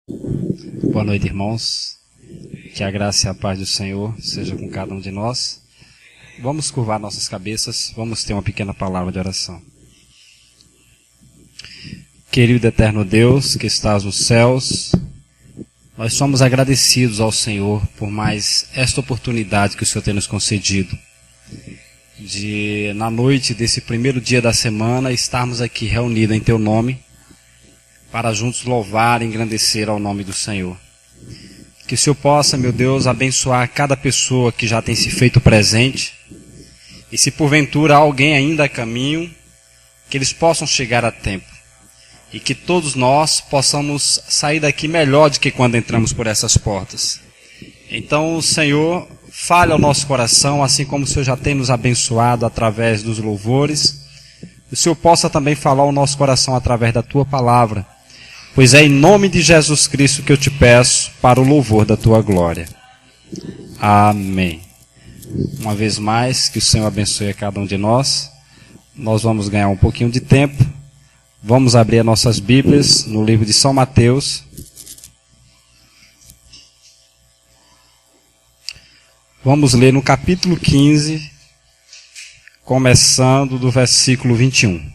Boa noite, irmãos. Que a graça e a paz do Senhor seja com cada um de nós. Vamos curvar nossas cabeças, vamos ter uma pequena palavra de oração. Querido eterno Deus, que estás nos céus, nós somos agradecidos ao Senhor por mais esta oportunidade que o Senhor tem nos concedido, de na noite desse primeiro dia da semana estarmos aqui reunidos em Teu nome, para juntos louvar e engrandecer ao nome do Senhor. Que o Senhor possa, meu Deus, abençoar cada pessoa que já tem se feito presente, e se porventura alguém ainda a caminho, que eles possam chegar a tempo, e que todos nós possamos sair daqui melhor do que quando entramos por essas portas. Então, Senhor, fale ao nosso coração, assim como o Senhor já tem nos abençoado através dos louvores, o Senhor possa também falar ao nosso coração através da Tua palavra, pois é em nome de Jesus Cristo que eu te peço para o louvor da Tua glória. Amém. Uma vez mais, que o Senhor abençoe a cada um de nós. Nós vamos ganhar um pouquinho de tempo. Vamos abrir as nossas Bíblias no livro de São Mateus. Vamos ler no capítulo 15, começando do versículo 21.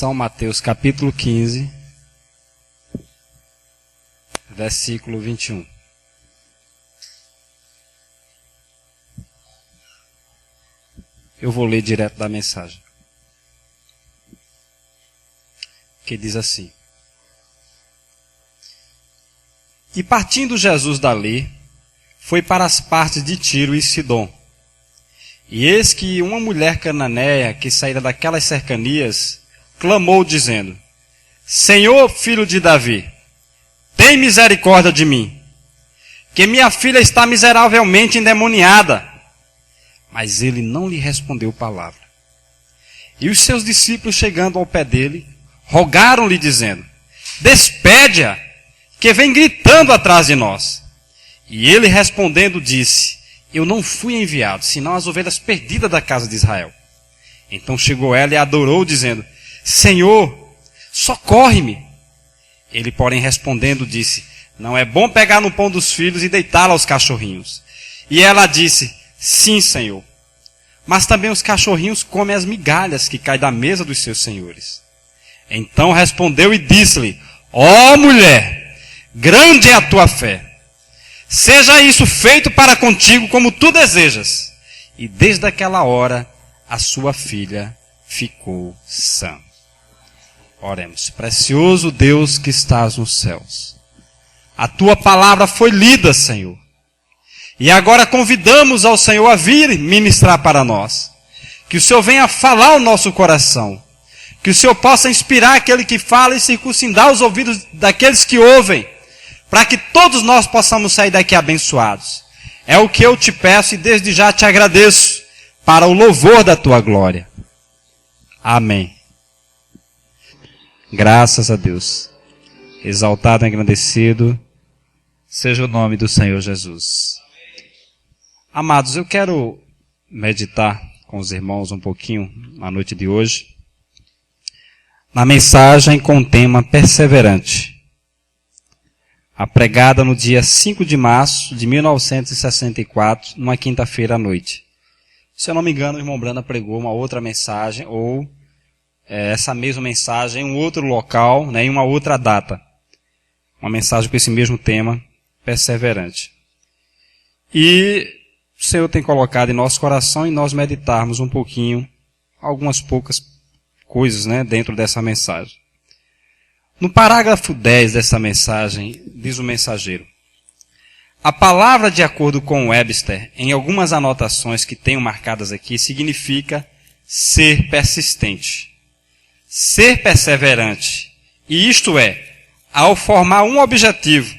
São Mateus capítulo 15, versículo 21. Eu vou ler direto da mensagem, que diz assim: E partindo Jesus dali, foi para as partes de Tiro e Sidom. E eis que uma mulher cananeia, que saíra daquelas cercanias, clamou dizendo: Senhor, filho de Davi, tem misericórdia de mim, que minha filha está miseravelmente endemoniada. Mas ele não lhe respondeu palavra. E os seus discípulos, chegando ao pé dele, rogaram-lhe dizendo: Despede-a, que vem gritando atrás de nós. E ele respondendo disse: Eu não fui enviado, senão as ovelhas perdidas da casa de Israel. Então chegou ela e adorou, dizendo: Senhor, socorre-me. Ele, porém, respondendo, disse: Não é bom pegar no pão dos filhos e deitá-lo aos cachorrinhos. E ela disse: Sim, Senhor. Mas também os cachorrinhos comem as migalhas que caem da mesa dos seus senhores. Então respondeu e disse-lhe: Ó mulher, grande é a tua fé. Seja isso feito para contigo como tu desejas. E desde aquela hora a sua filha ficou sã. Oremos. Precioso Deus que estás nos céus, a tua palavra foi lida, Senhor. E agora convidamos ao Senhor a vir ministrar para nós. Que o Senhor venha falar ao nosso coração. Que o Senhor possa inspirar aquele que fala e circuncindar os ouvidos daqueles que ouvem, para que todos nós possamos sair daqui abençoados. É o que eu te peço e desde já te agradeço, para o louvor da tua glória. Amém. Graças a Deus. Exaltado e engrandecido seja o nome do Senhor Jesus. Amados, eu quero meditar com os irmãos um pouquinho na noite de hoje, na mensagem com o tema perseverante, pregada no dia 5 de março de 1964, numa quinta-feira à noite. Se eu não me engano, o irmão Branda pregou uma outra mensagem, ou essa mesma mensagem em um outro local, né, em uma outra data. Uma mensagem com esse mesmo tema, perseverante. E o Senhor tem colocado em nosso coração e nós meditarmos um pouquinho, algumas poucas coisas, né, dentro dessa mensagem. No parágrafo 10 dessa mensagem, diz o mensageiro: a palavra, de acordo com Webster, em algumas anotações que tenho marcadas aqui, significa ser persistente, ser perseverante. E isto é, ao formar um objetivo,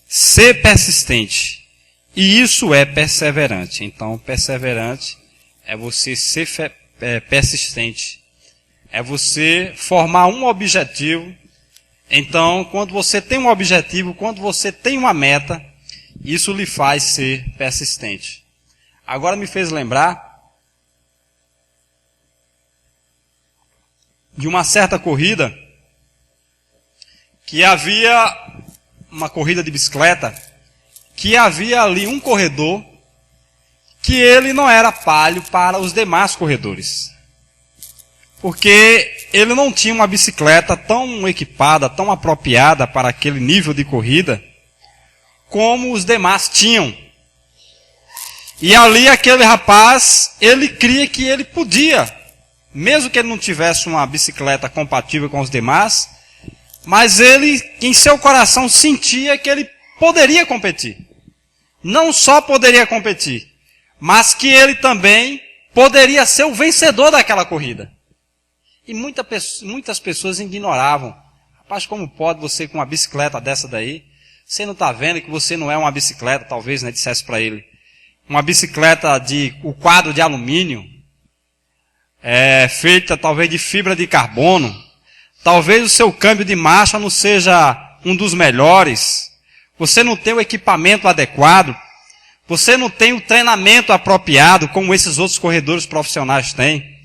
ser persistente. E isso é perseverante. Então, perseverante é você ser persistente. É você formar um objetivo. Então, quando você tem um objetivo, quando você tem uma meta, isso lhe faz ser persistente. Agora me fez lembrar de uma certa corrida que havia uma corrida de bicicleta, que havia ali um corredor que ele não era páreo para os demais corredores. Porque ele não tinha uma bicicleta tão equipada, tão apropriada para aquele nível de corrida, como os demais tinham. E ali aquele rapaz, ele cria que ele podia, mesmo que ele não tivesse uma bicicleta compatível com os demais, mas ele, em seu coração, sentia que ele poderia competir. Não só poderia competir, mas que ele também poderia ser o vencedor daquela corrida. E muitas pessoas ignoravam. Rapaz, como pode você com uma bicicleta dessa daí? Você não está vendo que você não é uma bicicleta, talvez, né, dissesse para ele. Uma bicicleta de o quadro de alumínio, feita talvez de fibra de carbono. Talvez o seu câmbio de marcha não seja um dos melhores. Você não tem o equipamento adequado. Você não tem o treinamento apropriado, como esses outros corredores profissionais têm.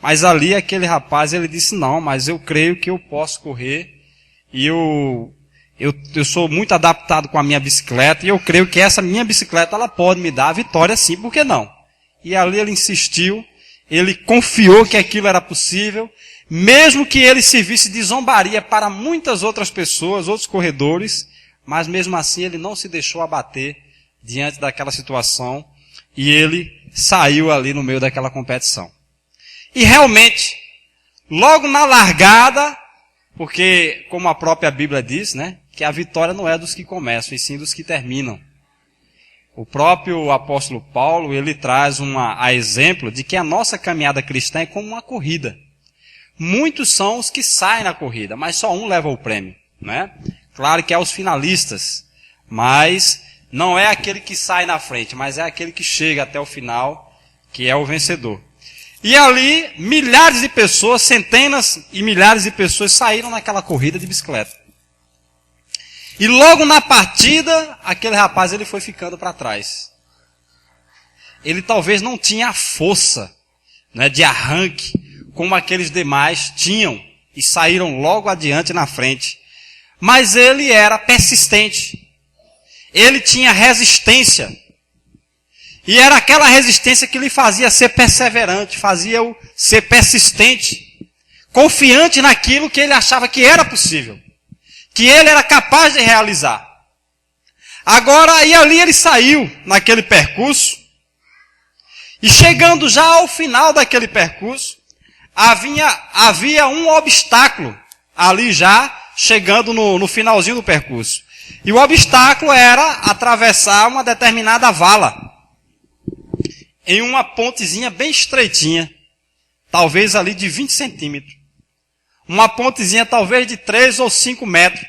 Mas ali aquele rapaz, ele disse, não, mas eu creio que eu posso correr. E eu sou muito adaptado com a minha bicicleta. E eu creio que essa minha bicicleta, ela pode me dar a vitória sim, por que não? E ali ele insistiu, ele confiou que aquilo era possível. Mesmo que ele servisse de zombaria para muitas outras pessoas, outros corredores. Mas mesmo assim ele não se deixou abater diante daquela situação. E ele saiu ali no meio daquela competição. E realmente, logo na largada, porque como a própria Bíblia diz, né, que a vitória não é dos que começam, e sim dos que terminam. O próprio apóstolo Paulo, ele traz a exemplo de que a nossa caminhada cristã é como uma corrida. Muitos são os que saem na corrida, mas só um leva o prêmio, né? Claro que é os finalistas, mas não é aquele que sai na frente, mas é aquele que chega até o final, que é o vencedor. E ali, milhares de pessoas, centenas e milhares de pessoas saíram naquela corrida de bicicleta. E logo na partida, aquele rapaz ele foi ficando para trás. Ele talvez não tinha a força, né, de arranque, como aqueles demais tinham, e saíram logo adiante na frente. Mas ele era persistente. Ele tinha resistência. E era aquela resistência que lhe fazia ser perseverante, fazia-o ser persistente, confiante naquilo que ele achava que era possível, que ele era capaz de realizar. Agora, e ali ele saiu naquele percurso, e chegando já ao final daquele percurso, havia um obstáculo ali já, chegando no finalzinho do percurso. E o obstáculo era atravessar uma determinada vala, em uma pontezinha bem estreitinha, talvez ali de 20 centímetros. Uma pontezinha talvez de 3 ou 5 metros.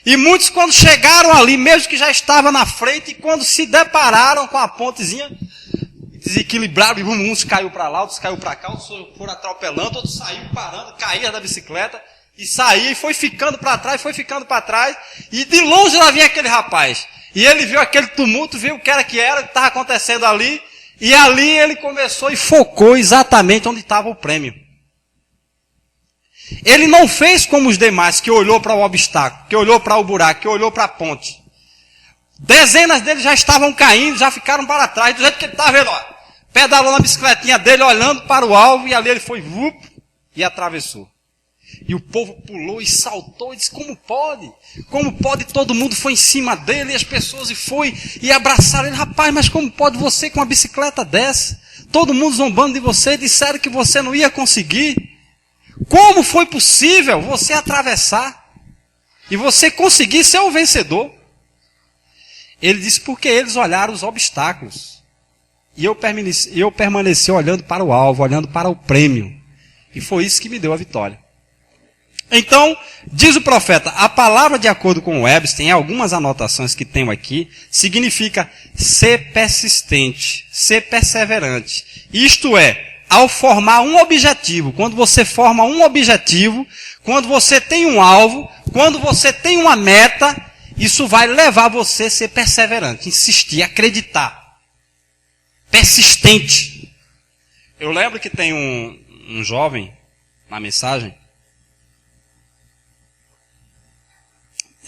E muitos quando chegaram ali, mesmo que já estavam na frente, e quando se depararam com a pontezinha, desequilibraram, e uns caiu para lá, outros caiu para cá, outros foram atropelando, outros saíram parando, caíram da bicicleta, e saía e foi ficando para trás, e de longe lá vinha aquele rapaz. E ele viu aquele tumulto, viu o que estava acontecendo ali, e ali ele começou e focou exatamente onde estava o prêmio. Ele não fez como os demais, que olhou para o obstáculo, que olhou para o buraco, que olhou para a ponte. Dezenas deles já estavam caindo, já ficaram para trás, do jeito que ele estava vendo, ó, pedalou na bicicletinha dele, olhando para o alvo, e ali ele foi, e atravessou. E o povo pulou e saltou e disse, como pode? Como pode? Todo mundo foi em cima dele, e as pessoas e abraçaram ele. Rapaz, mas como pode você com uma bicicleta dessa? Todo mundo zombando de você, disseram que você não ia conseguir. Como foi possível você atravessar? E você conseguir ser o vencedor? Ele disse, porque eles olharam os obstáculos. E eu permaneci olhando para o alvo, olhando para o prêmio. E foi isso que me deu a vitória. Então, diz o profeta, a palavra de acordo com o Webster, em algumas anotações que tenho aqui, significa ser persistente, ser perseverante. Isto é, ao formar um objetivo, quando você forma um objetivo, quando você tem um alvo, quando você tem uma meta, isso vai levar você a ser perseverante, insistir, acreditar. Persistente. Eu lembro que tem um jovem na mensagem,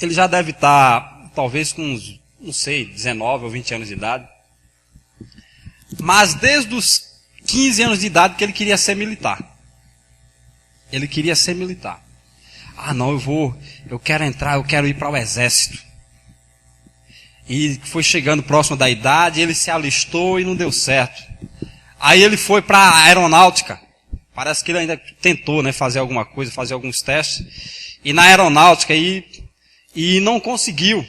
Ele já deve estar, talvez com uns, não sei, 19 ou 20 anos de idade. Mas desde os 15 anos de idade que ele queria ser militar. Ele queria ser militar. Ah, não, eu quero entrar, eu quero ir para o exército. E foi chegando próximo da idade, ele se alistou e não deu certo. Aí ele foi para a aeronáutica. Parece que ele ainda tentou, né, fazer alguma coisa, fazer alguns testes. E na aeronáutica, e não conseguiu.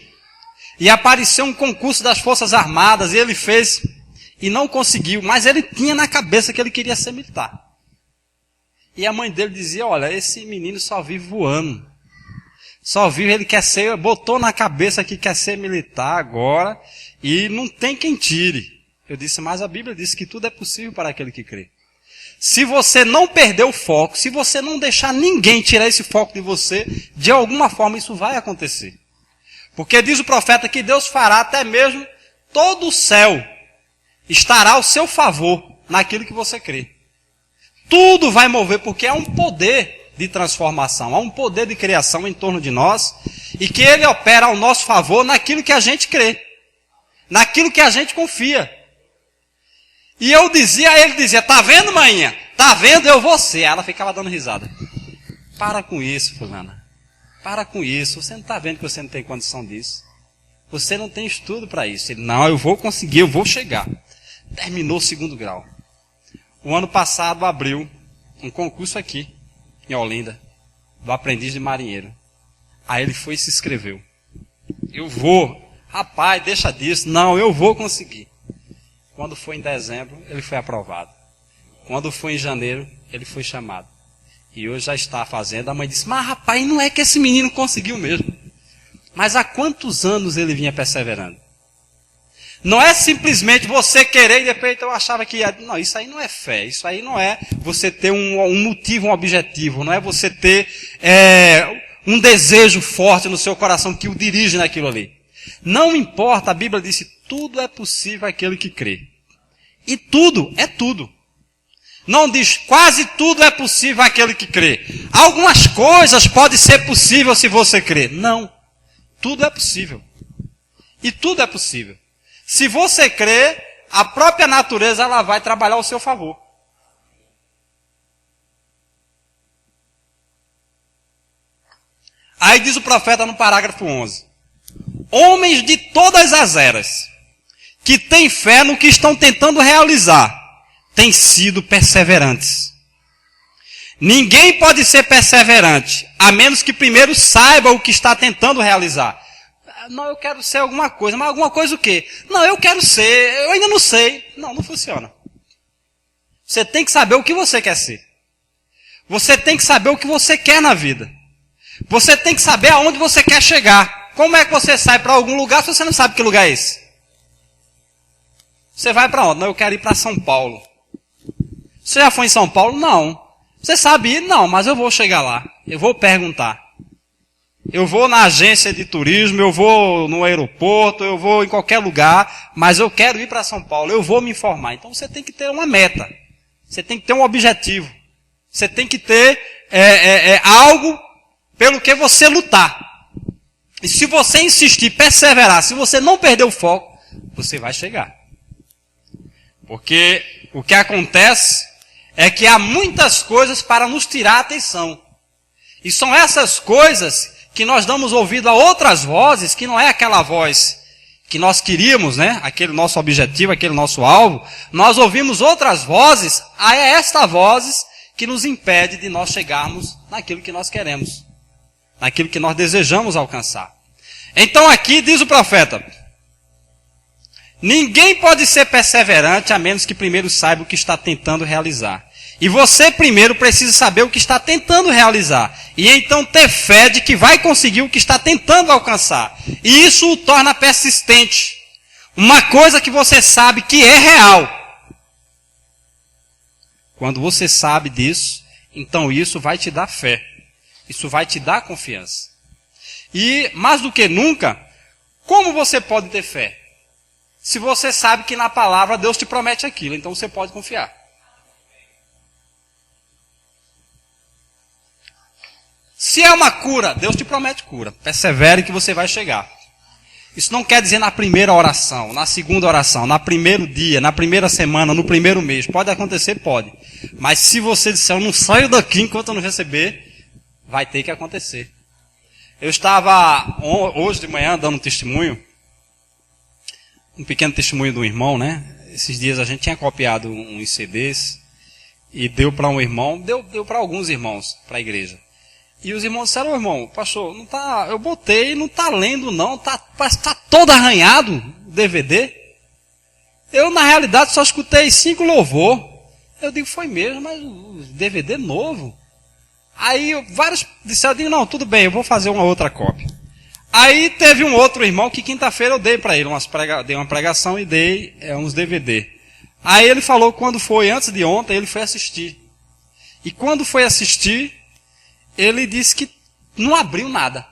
E apareceu um concurso das Forças Armadas, e ele fez, e não conseguiu. Mas ele tinha na cabeça que ele queria ser militar. E a mãe dele dizia, olha, esse menino só vive voando. Só vive, ele quer ser, botou na cabeça que quer ser militar agora, e não tem quem tire. Eu disse, mas a Bíblia diz que tudo é possível para aquele que crê. Se você não perder o foco, se você não deixar ninguém tirar esse foco de você, de alguma forma isso vai acontecer. Porque diz o profeta que Deus fará até mesmo todo o céu estará ao seu favor naquilo que você crê. Tudo vai mover, porque há um poder de transformação, há um poder de criação em torno de nós, e que ele opera ao nosso favor naquilo que a gente crê, naquilo que a gente confia. E eu dizia, ele dizia, tá vendo, manhã? Tá vendo, eu vou ser. Ela ficava dando risada. Para com isso, fulana. Para com isso. Você não está vendo que você não tem condição disso. Você não tem estudo para isso. Ele, não, eu vou conseguir, eu vou chegar. Terminou o 2º grau. O ano passado abriu um concurso aqui, em Olinda, do aprendiz de marinheiro. Aí ele foi e se inscreveu. Eu vou. Rapaz, deixa disso. Não, eu vou conseguir. Quando foi em dezembro, ele foi aprovado. Quando foi em janeiro, ele foi chamado. E hoje já está fazendo. A mãe disse, mas rapaz, não é que esse menino conseguiu mesmo. Mas há quantos anos ele vinha perseverando? Não é simplesmente você querer e depois eu achava que... Não, isso aí não é fé. Isso aí não é você ter um motivo, um objetivo. Não é você ter um desejo forte no seu coração que o dirige naquilo ali. Não importa, a Bíblia disse, tudo é possível àquele que crê. E tudo é tudo. Não diz, quase tudo é possível àquele que crê. Algumas coisas podem ser possíveis se você crê. Não. Tudo é possível. E tudo é possível. Se você crê, a própria natureza ela vai trabalhar ao seu favor. Aí diz o profeta no parágrafo 11. Homens de todas as eras, que têm fé no que estão tentando realizar, têm sido perseverantes. Ninguém pode ser perseverante, a menos que primeiro saiba o que está tentando realizar. Não, eu quero ser alguma coisa, mas alguma coisa o quê? Não, eu quero ser, eu ainda não sei. Não, não funciona. Você tem que saber o que você quer ser. Você tem que saber o que você quer na vida. Você tem que saber aonde você quer chegar. Como é que você sai para algum lugar se você não sabe que lugar é esse? Você vai para onde? Não, eu quero ir para São Paulo. Você já foi em São Paulo? Não. Você sabe ir? Não, mas eu vou chegar lá. Eu vou perguntar. Eu vou na agência de turismo, eu vou no aeroporto, eu vou em qualquer lugar, mas eu quero ir para São Paulo, eu vou me informar. Então você tem que ter uma meta. Você tem que ter um objetivo. Você tem que ter algo pelo que você lutar. E se você insistir, perseverar, se você não perder o foco, você vai chegar. Porque o que acontece é que há muitas coisas para nos tirar a atenção. E são essas coisas que nós damos ouvido a outras vozes, que não é aquela voz que nós queríamos, né? Aquele nosso objetivo, aquele nosso alvo. Nós ouvimos outras vozes, aí é esta vozes que nos impede de nós chegarmos naquilo que nós queremos. Naquilo que nós desejamos alcançar. Então aqui diz o profeta, ninguém pode ser perseverante a menos que primeiro saiba o que está tentando realizar. E você primeiro precisa saber o que está tentando realizar. E então ter fé de que vai conseguir o que está tentando alcançar. E isso o torna persistente. Uma coisa que você sabe que é real. Quando você sabe disso, então isso vai te dar fé. Isso vai te dar confiança. E, mais do que nunca, como você pode ter fé? Se você sabe que na palavra Deus te promete aquilo, então você pode confiar. Se é uma cura, Deus te promete cura. Persevere que você vai chegar. Isso não quer dizer na primeira oração, na segunda oração, no primeiro dia, na primeira semana, no primeiro mês. Pode acontecer? Pode. Mas se você disser, eu não saio daqui enquanto eu não receber, vai ter que acontecer. Eu estava hoje de manhã dando um testemunho, um pequeno testemunho do irmão, né? Esses dias a gente tinha copiado uns CDs e deu para um irmão, deu para alguns irmãos, para a igreja. E os irmãos disseram, irmão, pastor, não tá, eu botei, não está lendo não, parece que está todo arranhado o DVD. Eu, na realidade, só escutei 5 louvor. Eu digo, foi mesmo, mas o DVD novo. Aí vários disseram, eu digo, não, tudo bem, eu vou fazer uma outra cópia. Aí teve um outro irmão que quinta-feira eu dei para ele, dei uma pregação e dei uns DVD. Aí ele falou quando foi, antes de ontem, ele foi assistir. E quando foi assistir, ele disse que não abriu nada.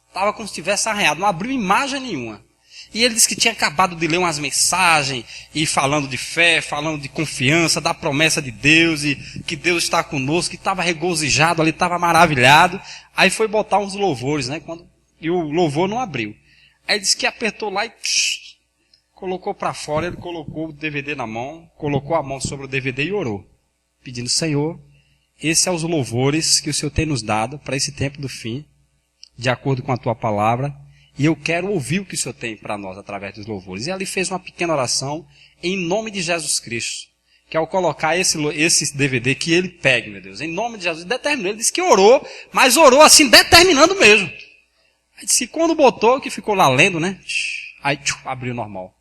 Estava como se tivesse arranhado, não abriu imagem nenhuma. E ele disse que tinha acabado de ler umas mensagens, e falando de fé, falando de confiança, da promessa de Deus, e que Deus está conosco, que estava regozijado ali, estava maravilhado. Aí foi botar uns louvores, né? E o louvor não abriu. Aí ele disse que apertou lá e colocou para fora, ele colocou o DVD na mão, colocou a mão sobre o DVD e orou, pedindo, Senhor, esses são os louvores que o Senhor tem nos dado para esse tempo do fim, de acordo com a tua palavra, e eu quero ouvir o que o Senhor tem para nós através dos louvores. E ali fez uma pequena oração em nome de Jesus Cristo, que ao colocar esse DVD, que ele pegue, meu Deus, em nome de Jesus, determinou. Ele disse que orou, mas orou assim, determinando mesmo. Aí disse que quando botou, que ficou lá lendo, né? Aí abriu normal.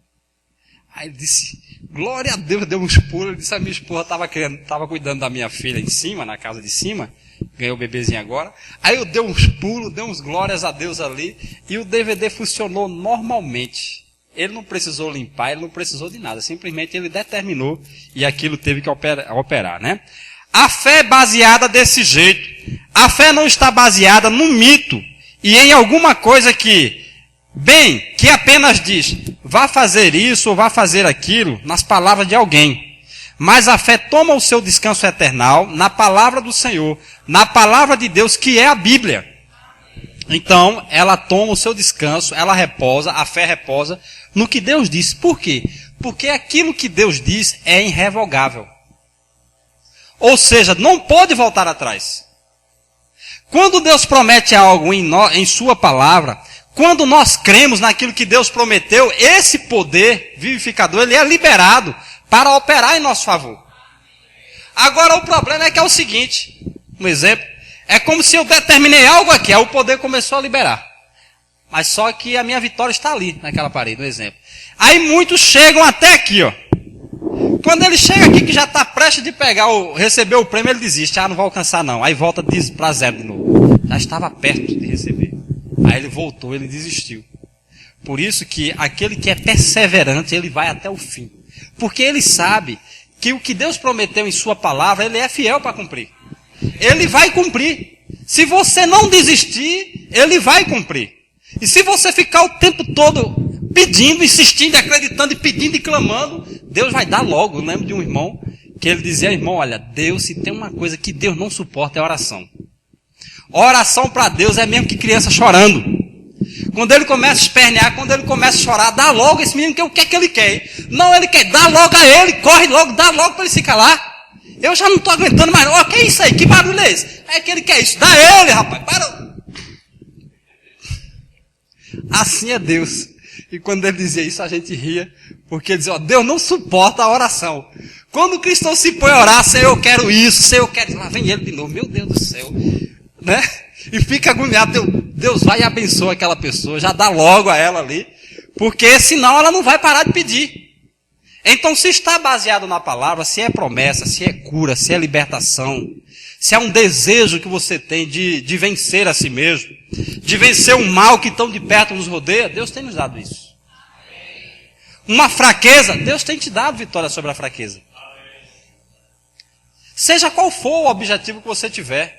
Aí ele disse, glória a Deus, deu uns pulos. Ele disse, a minha esposa estava cuidando da minha filha em cima, na casa de cima. Ganhou o bebezinho agora. Aí eu dei uns pulos, dei uns glórias a Deus ali. E o DVD funcionou normalmente. Ele não precisou limpar, ele não precisou de nada. Simplesmente ele determinou e aquilo teve que operar, né? A fé é baseada desse jeito. A fé não está baseada no mito e em alguma coisa que apenas diz, vá fazer isso ou vá fazer aquilo, nas palavras de alguém. Mas a fé toma o seu descanso eternal na palavra do Senhor, na palavra de Deus, que é a Bíblia. Então, ela toma o seu descanso, ela reposa, a fé reposa no que Deus diz. Por quê? Porque aquilo que Deus diz é irrevogável. Ou seja, não pode voltar atrás. Quando Deus promete algo em sua palavra, quando nós cremos naquilo que Deus prometeu, esse poder vivificador, ele é liberado para operar em nosso favor. Agora o problema é que é o seguinte, um exemplo, é como se eu determinei algo aqui, aí o poder começou a liberar. Mas só que a minha vitória está ali, naquela parede, um exemplo. Aí muitos chegam até aqui, ó. Quando ele chega aqui, que já está prestes de receber o prêmio, ele desiste, não vai alcançar não. Aí volta para zero de novo. Já estava perto de receber. Aí ele voltou, ele desistiu. Por isso que aquele que é perseverante, ele vai até o fim. Porque ele sabe que o que Deus prometeu em sua palavra, ele é fiel para cumprir. Ele vai cumprir. Se você não desistir, ele vai cumprir. E se você ficar o tempo todo pedindo, insistindo, acreditando e pedindo e clamando, Deus vai dar logo. Eu lembro de um irmão que ele dizia, irmão, olha, Deus, se tem uma coisa que Deus não suporta é oração. Oração para Deus é mesmo que criança chorando. Quando ele começa a espernear, quando ele começa a chorar, dá logo esse menino que o que é que ele quer? Não, ele quer, dá logo a ele, corre logo, dá logo para ele se calar. Eu já não estou aguentando mais. Ó, que é isso aí? Que barulho é esse? É que ele quer isso. Dá ele, rapaz. Para. Assim é Deus. E quando ele dizia isso, a gente ria, porque ele dizia, ó, Deus não suporta a oração. Quando o cristão se põe a orar, Senhor, eu quero isso, Senhor, eu quero... Lá vem ele de novo, meu Deus do céu. Né? E fica agoniado, Deus vai e abençoa aquela pessoa, já dá logo a ela ali, porque senão ela não vai parar de pedir. Então, se está baseado na palavra, se é promessa, se é cura, se é libertação, se é um desejo que você tem de vencer a si mesmo, de vencer o mal que tão de perto nos rodeia, Deus tem nos dado isso. Uma fraqueza, Deus tem te dado vitória sobre a fraqueza. Seja qual for o objetivo que você tiver.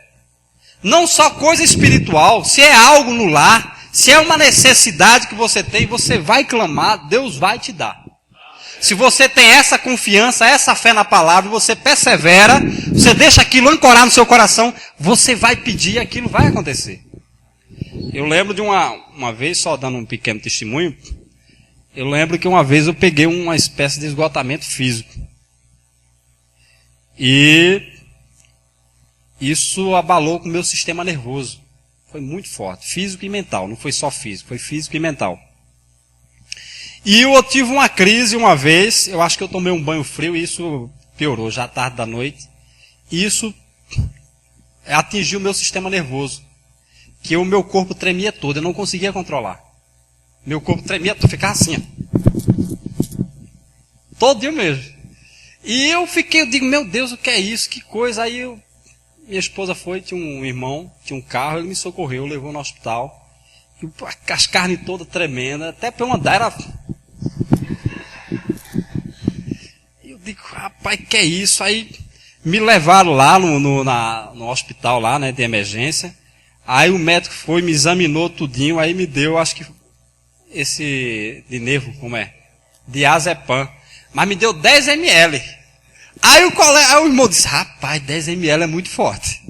Não só coisa espiritual, se é algo no lar, se é uma necessidade que você tem, você vai clamar, Deus vai te dar. Se você tem essa confiança, essa fé na palavra, você persevera, você deixa aquilo ancorar no seu coração, você vai pedir e aquilo vai acontecer. Eu lembro de uma vez, só dando um pequeno testemunho, eu lembro que uma vez eu peguei uma espécie de esgotamento físico. E isso abalou com o meu sistema nervoso. Foi muito forte, físico e mental, não foi só físico, foi físico e mental. E eu tive uma crise uma vez, eu acho que eu tomei um banho frio e isso piorou, já tarde da noite. E isso atingiu o meu sistema nervoso, que o meu corpo tremia todo, eu não conseguia controlar. Meu corpo tremia todo, ficava assim, ó. Todo dia mesmo. E eu digo, meu Deus, o que é isso, que coisa. Aí minha esposa foi, tinha um irmão, tinha um carro, ele me socorreu, levou no hospital. E as carnes todas tremendas, até para eu andar era... Eu digo, rapaz, que é isso? Aí me levaram lá no hospital lá, né, de emergência. Aí o médico foi, me examinou tudinho, aí me deu, acho que esse de nervo, como é? Diazepam. Mas me deu 10 ml. Aí o irmão disse, rapaz, 10 ml é muito forte.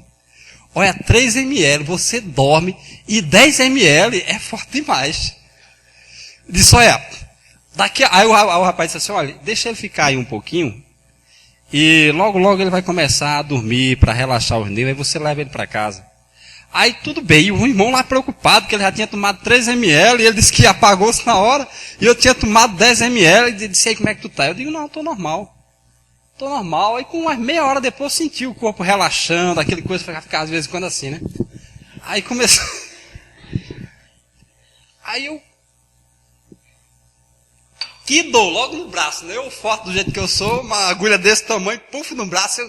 Olha, 3 ml, você dorme, e 10 ml é forte demais. Disse, olha, aí o rapaz disse assim, olha, deixa ele ficar aí um pouquinho, e logo ele vai começar a dormir, para relaxar os nervos, aí você leva ele para casa. Aí tudo bem, e o irmão lá preocupado, que ele já tinha tomado 3 ml, e ele disse que apagou-se na hora, e eu tinha tomado 10 ml, e disse, aí como é que tu tá? Eu digo, não, estou normal. Estou normal. Aí com umas meia hora depois eu senti o corpo relaxando, aquele coisa que ficava às vezes em quando assim, né? Aí começou... Aí eu... Que dor, logo no braço, né? Eu forte do jeito que eu sou, uma agulha desse tamanho, puf no braço,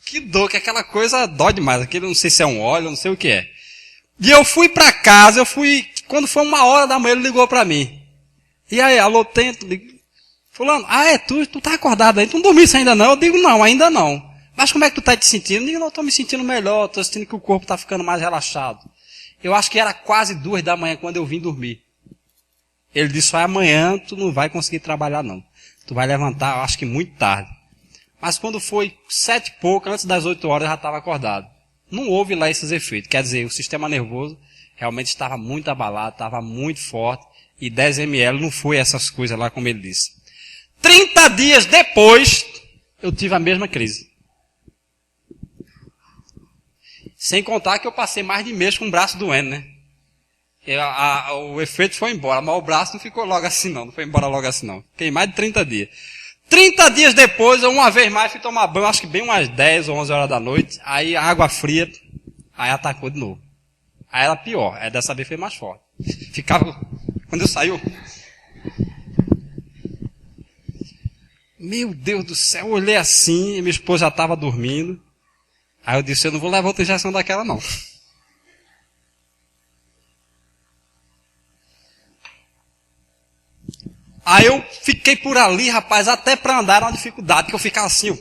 que dor, que aquela coisa dói demais. Aquilo não sei se é um óleo, não sei o que é. E eu fui para casa, quando foi 1h da manhã ele ligou para mim. E aí, alô, tento, fulano, é tu tá acordado aí, tu não dormiste ainda não? Eu digo, não, ainda não. Mas como é que tu tá te sentindo? Eu digo, não, eu tô me sentindo melhor, tô sentindo que o corpo tá ficando mais relaxado. Eu acho que era quase 2 da manhã quando eu vim dormir. Ele disse, amanhã tu não vai conseguir trabalhar não. Tu vai levantar, eu acho que muito tarde. Mas quando foi 7 e pouco, antes das 8 horas, eu já estava acordado. Não houve lá esses efeitos. Quer dizer, o sistema nervoso realmente estava muito abalado, estava muito forte, e 10 ml não foi essas coisas lá como ele disse. 30 dias depois, eu tive a mesma crise. Sem contar que eu passei mais de mês com o braço doendo, né? O efeito foi embora, mas o braço não ficou logo assim não foi embora logo assim não. Fiquei mais de 30 dias. 30 dias depois, eu uma vez mais fui tomar banho, acho que bem umas 10 ou 11 horas da noite, aí a água fria, aí atacou de novo. Aí era pior, aí dessa vez foi mais forte. Ficava, quando eu saí, meu Deus do céu, eu olhei assim, e minha esposa já estava dormindo. Aí eu disse, eu não vou levar outra injeção daquela não. Aí eu fiquei por ali, rapaz, até para andar era uma dificuldade, que eu ficava assim,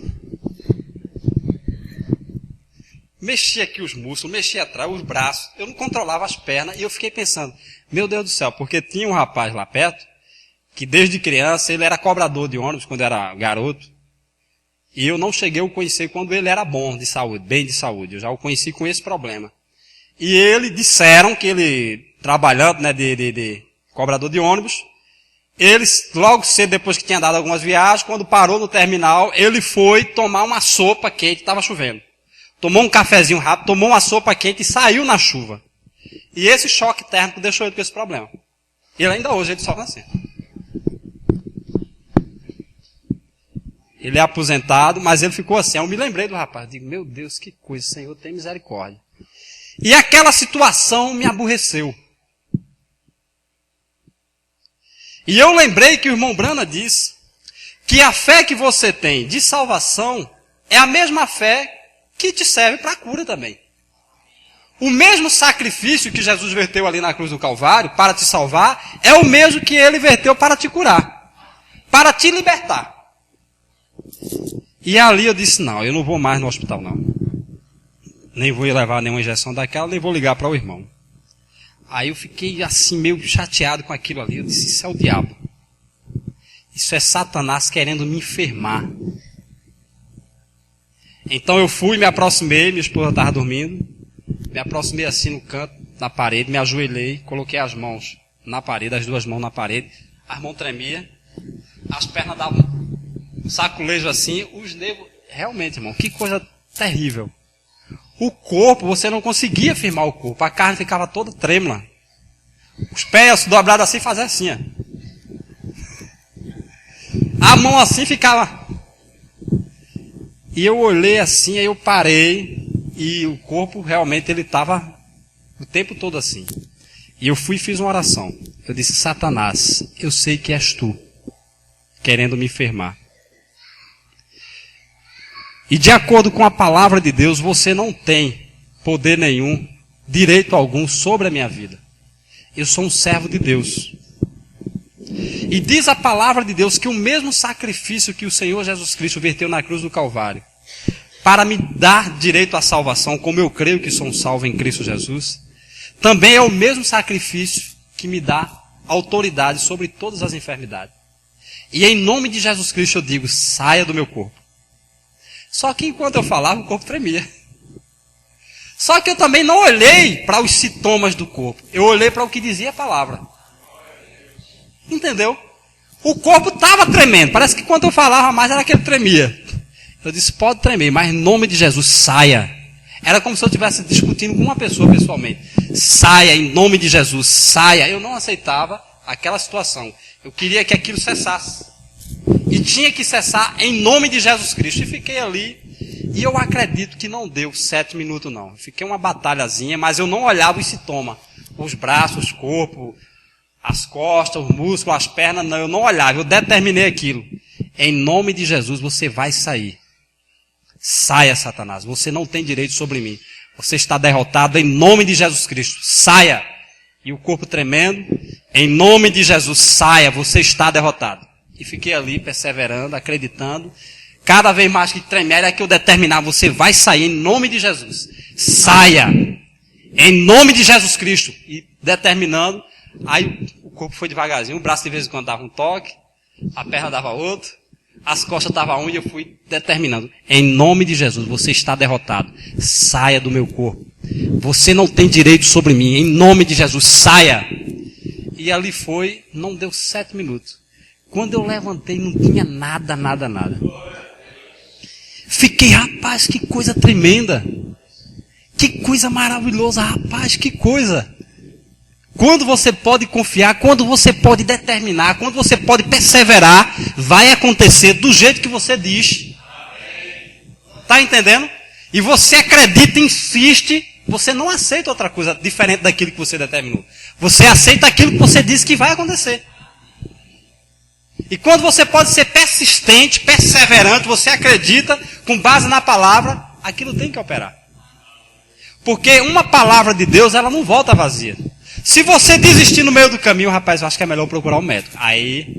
mexia aqui os músculos, mexia atrás, os braços, eu não controlava as pernas, e eu fiquei pensando, meu Deus do céu, porque tinha um rapaz lá perto, que desde criança ele era cobrador de ônibus, quando era garoto, e eu não cheguei a o conhecer quando ele era bom de saúde, bem de saúde, eu já o conheci com esse problema. E ele, disseram que ele, trabalhando, né, de cobrador de ônibus, ele, logo cedo, depois que tinha dado algumas viagens, quando parou no terminal, ele foi tomar uma sopa quente, estava chovendo. Tomou um cafezinho rápido, tomou uma sopa quente e saiu na chuva. E esse choque térmico deixou ele com esse problema. Ele ainda hoje, ele sofre assim. Ele é aposentado, mas ele ficou assim. Eu me lembrei do rapaz, digo, meu Deus, que coisa, Senhor, tem misericórdia. E aquela situação me aborreceu. E eu lembrei que o irmão Brana disse que a fé que você tem de salvação é a mesma fé que te serve para a cura também. O mesmo sacrifício que Jesus verteu ali na cruz do Calvário para te salvar é o mesmo que ele verteu para te curar, para te libertar. E ali eu disse, não, eu não vou mais no hospital não. Nem vou levar nenhuma injeção daquela, nem vou ligar para o irmão. Aí eu fiquei assim meio chateado com aquilo ali. Eu disse, isso é o diabo. Isso é Satanás querendo me enfermar. Então eu fui, me aproximei, minha esposa estava dormindo, me aproximei assim no canto, na parede, me ajoelhei, coloquei as mãos na parede, as duas mãos na parede, as mãos tremiam, as pernas davam um saculejo assim, os nervos, realmente, irmão, que coisa terrível. O corpo, você não conseguia firmar o corpo, a carne ficava toda trêmula. Os pés dobrados assim, fazia assim, ó. A mão assim ficava. E eu olhei assim, aí eu parei, e o corpo realmente ele estava o tempo todo assim. E eu fui e fiz uma oração. Eu disse: Satanás, eu sei que és tu, querendo me enfermar. E de acordo com a palavra de Deus, você não tem poder nenhum, direito algum sobre a minha vida. Eu sou um servo de Deus. E diz a palavra de Deus que o mesmo sacrifício que o Senhor Jesus Cristo verteu na cruz do Calvário, para me dar direito à salvação, como eu creio que sou um salvo em Cristo Jesus, também é o mesmo sacrifício que me dá autoridade sobre todas as enfermidades. E em nome de Jesus Cristo eu digo: saia do meu corpo. Só que enquanto eu falava, o corpo tremia. Só que eu também não olhei para os sintomas do corpo. Eu olhei para o que dizia a palavra. Entendeu? O corpo estava tremendo. Parece que quando eu falava mais era que ele tremia. Eu disse: pode tremer, mas em nome de Jesus, saia. Era como se eu estivesse discutindo com uma pessoa pessoalmente. Saia, em nome de Jesus, saia. Eu não aceitava aquela situação. Eu queria que aquilo cessasse. E tinha que cessar em nome de Jesus Cristo. E fiquei ali. E eu acredito que não deu 7 minutos não. Fiquei uma batalhazinha, mas eu não olhava os sintomas. Os braços, o corpo, as costas, os músculos, as pernas. Não, eu não olhava. Eu determinei aquilo. Em nome de Jesus você vai sair. Saia, Satanás. Você não tem direito sobre mim. Você está derrotado em nome de Jesus Cristo. Saia. E o corpo tremendo. Em nome de Jesus, saia. Você está derrotado. E fiquei ali perseverando, acreditando. Cada vez mais que tremer era que eu determinava: você vai sair em nome de Jesus. Saia. Em nome de Jesus Cristo. E determinando. Aí o corpo foi devagarzinho. O braço de vez em quando dava um toque. A perna dava outro. As costas estavam um, e eu fui determinando: em nome de Jesus, você está derrotado. Saia do meu corpo. Você não tem direito sobre mim. Em nome de Jesus, saia. E ali foi, não deu 7 minutos. Quando eu levantei, não tinha nada. Fiquei: rapaz, que coisa tremenda. Que coisa maravilhosa, rapaz, que coisa. Quando você pode confiar, quando você pode determinar, quando você pode perseverar, vai acontecer do jeito que você diz. Está entendendo? E você acredita, insiste, você não aceita outra coisa diferente daquilo que você determinou. Você aceita aquilo que você disse que vai acontecer. E quando você pode ser persistente, perseverante, você acredita, com base na palavra, aquilo tem que operar. Porque uma palavra de Deus, ela não volta vazia. Se você desistir no meio do caminho, rapaz, eu acho que é melhor procurar um médico. Aí,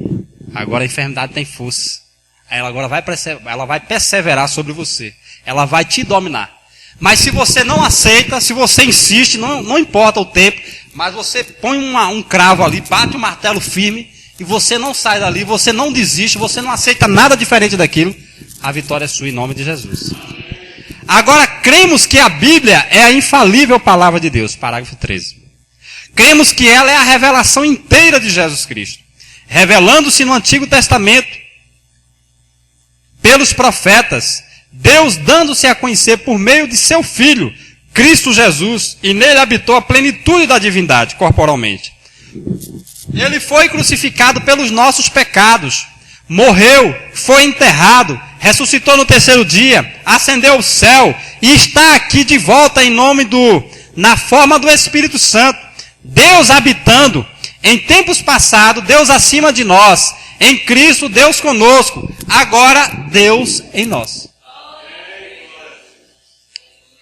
agora a enfermidade tem força. Aí ela agora vai perseverar sobre você. Ela vai te dominar. Mas se você não aceita, se você insiste, não importa o tempo, mas você põe um cravo ali, bate um martelo firme, e você não sai dali, você não desiste, você não aceita nada diferente daquilo, a vitória é sua em nome de Jesus. Agora, cremos que a Bíblia é a infalível palavra de Deus. Parágrafo 13. Cremos que ela é a revelação inteira de Jesus Cristo, revelando-se no Antigo Testamento, pelos profetas, Deus dando-se a conhecer por meio de seu Filho, Cristo Jesus, e nele habitou a plenitude da divindade, corporalmente. Ele foi crucificado pelos nossos pecados, morreu, foi enterrado, ressuscitou no 3º dia, ascendeu ao céu, e está aqui de volta na forma do Espírito Santo. Deus habitando, em tempos passados, Deus acima de nós, em Cristo, Deus conosco, agora Deus em nós.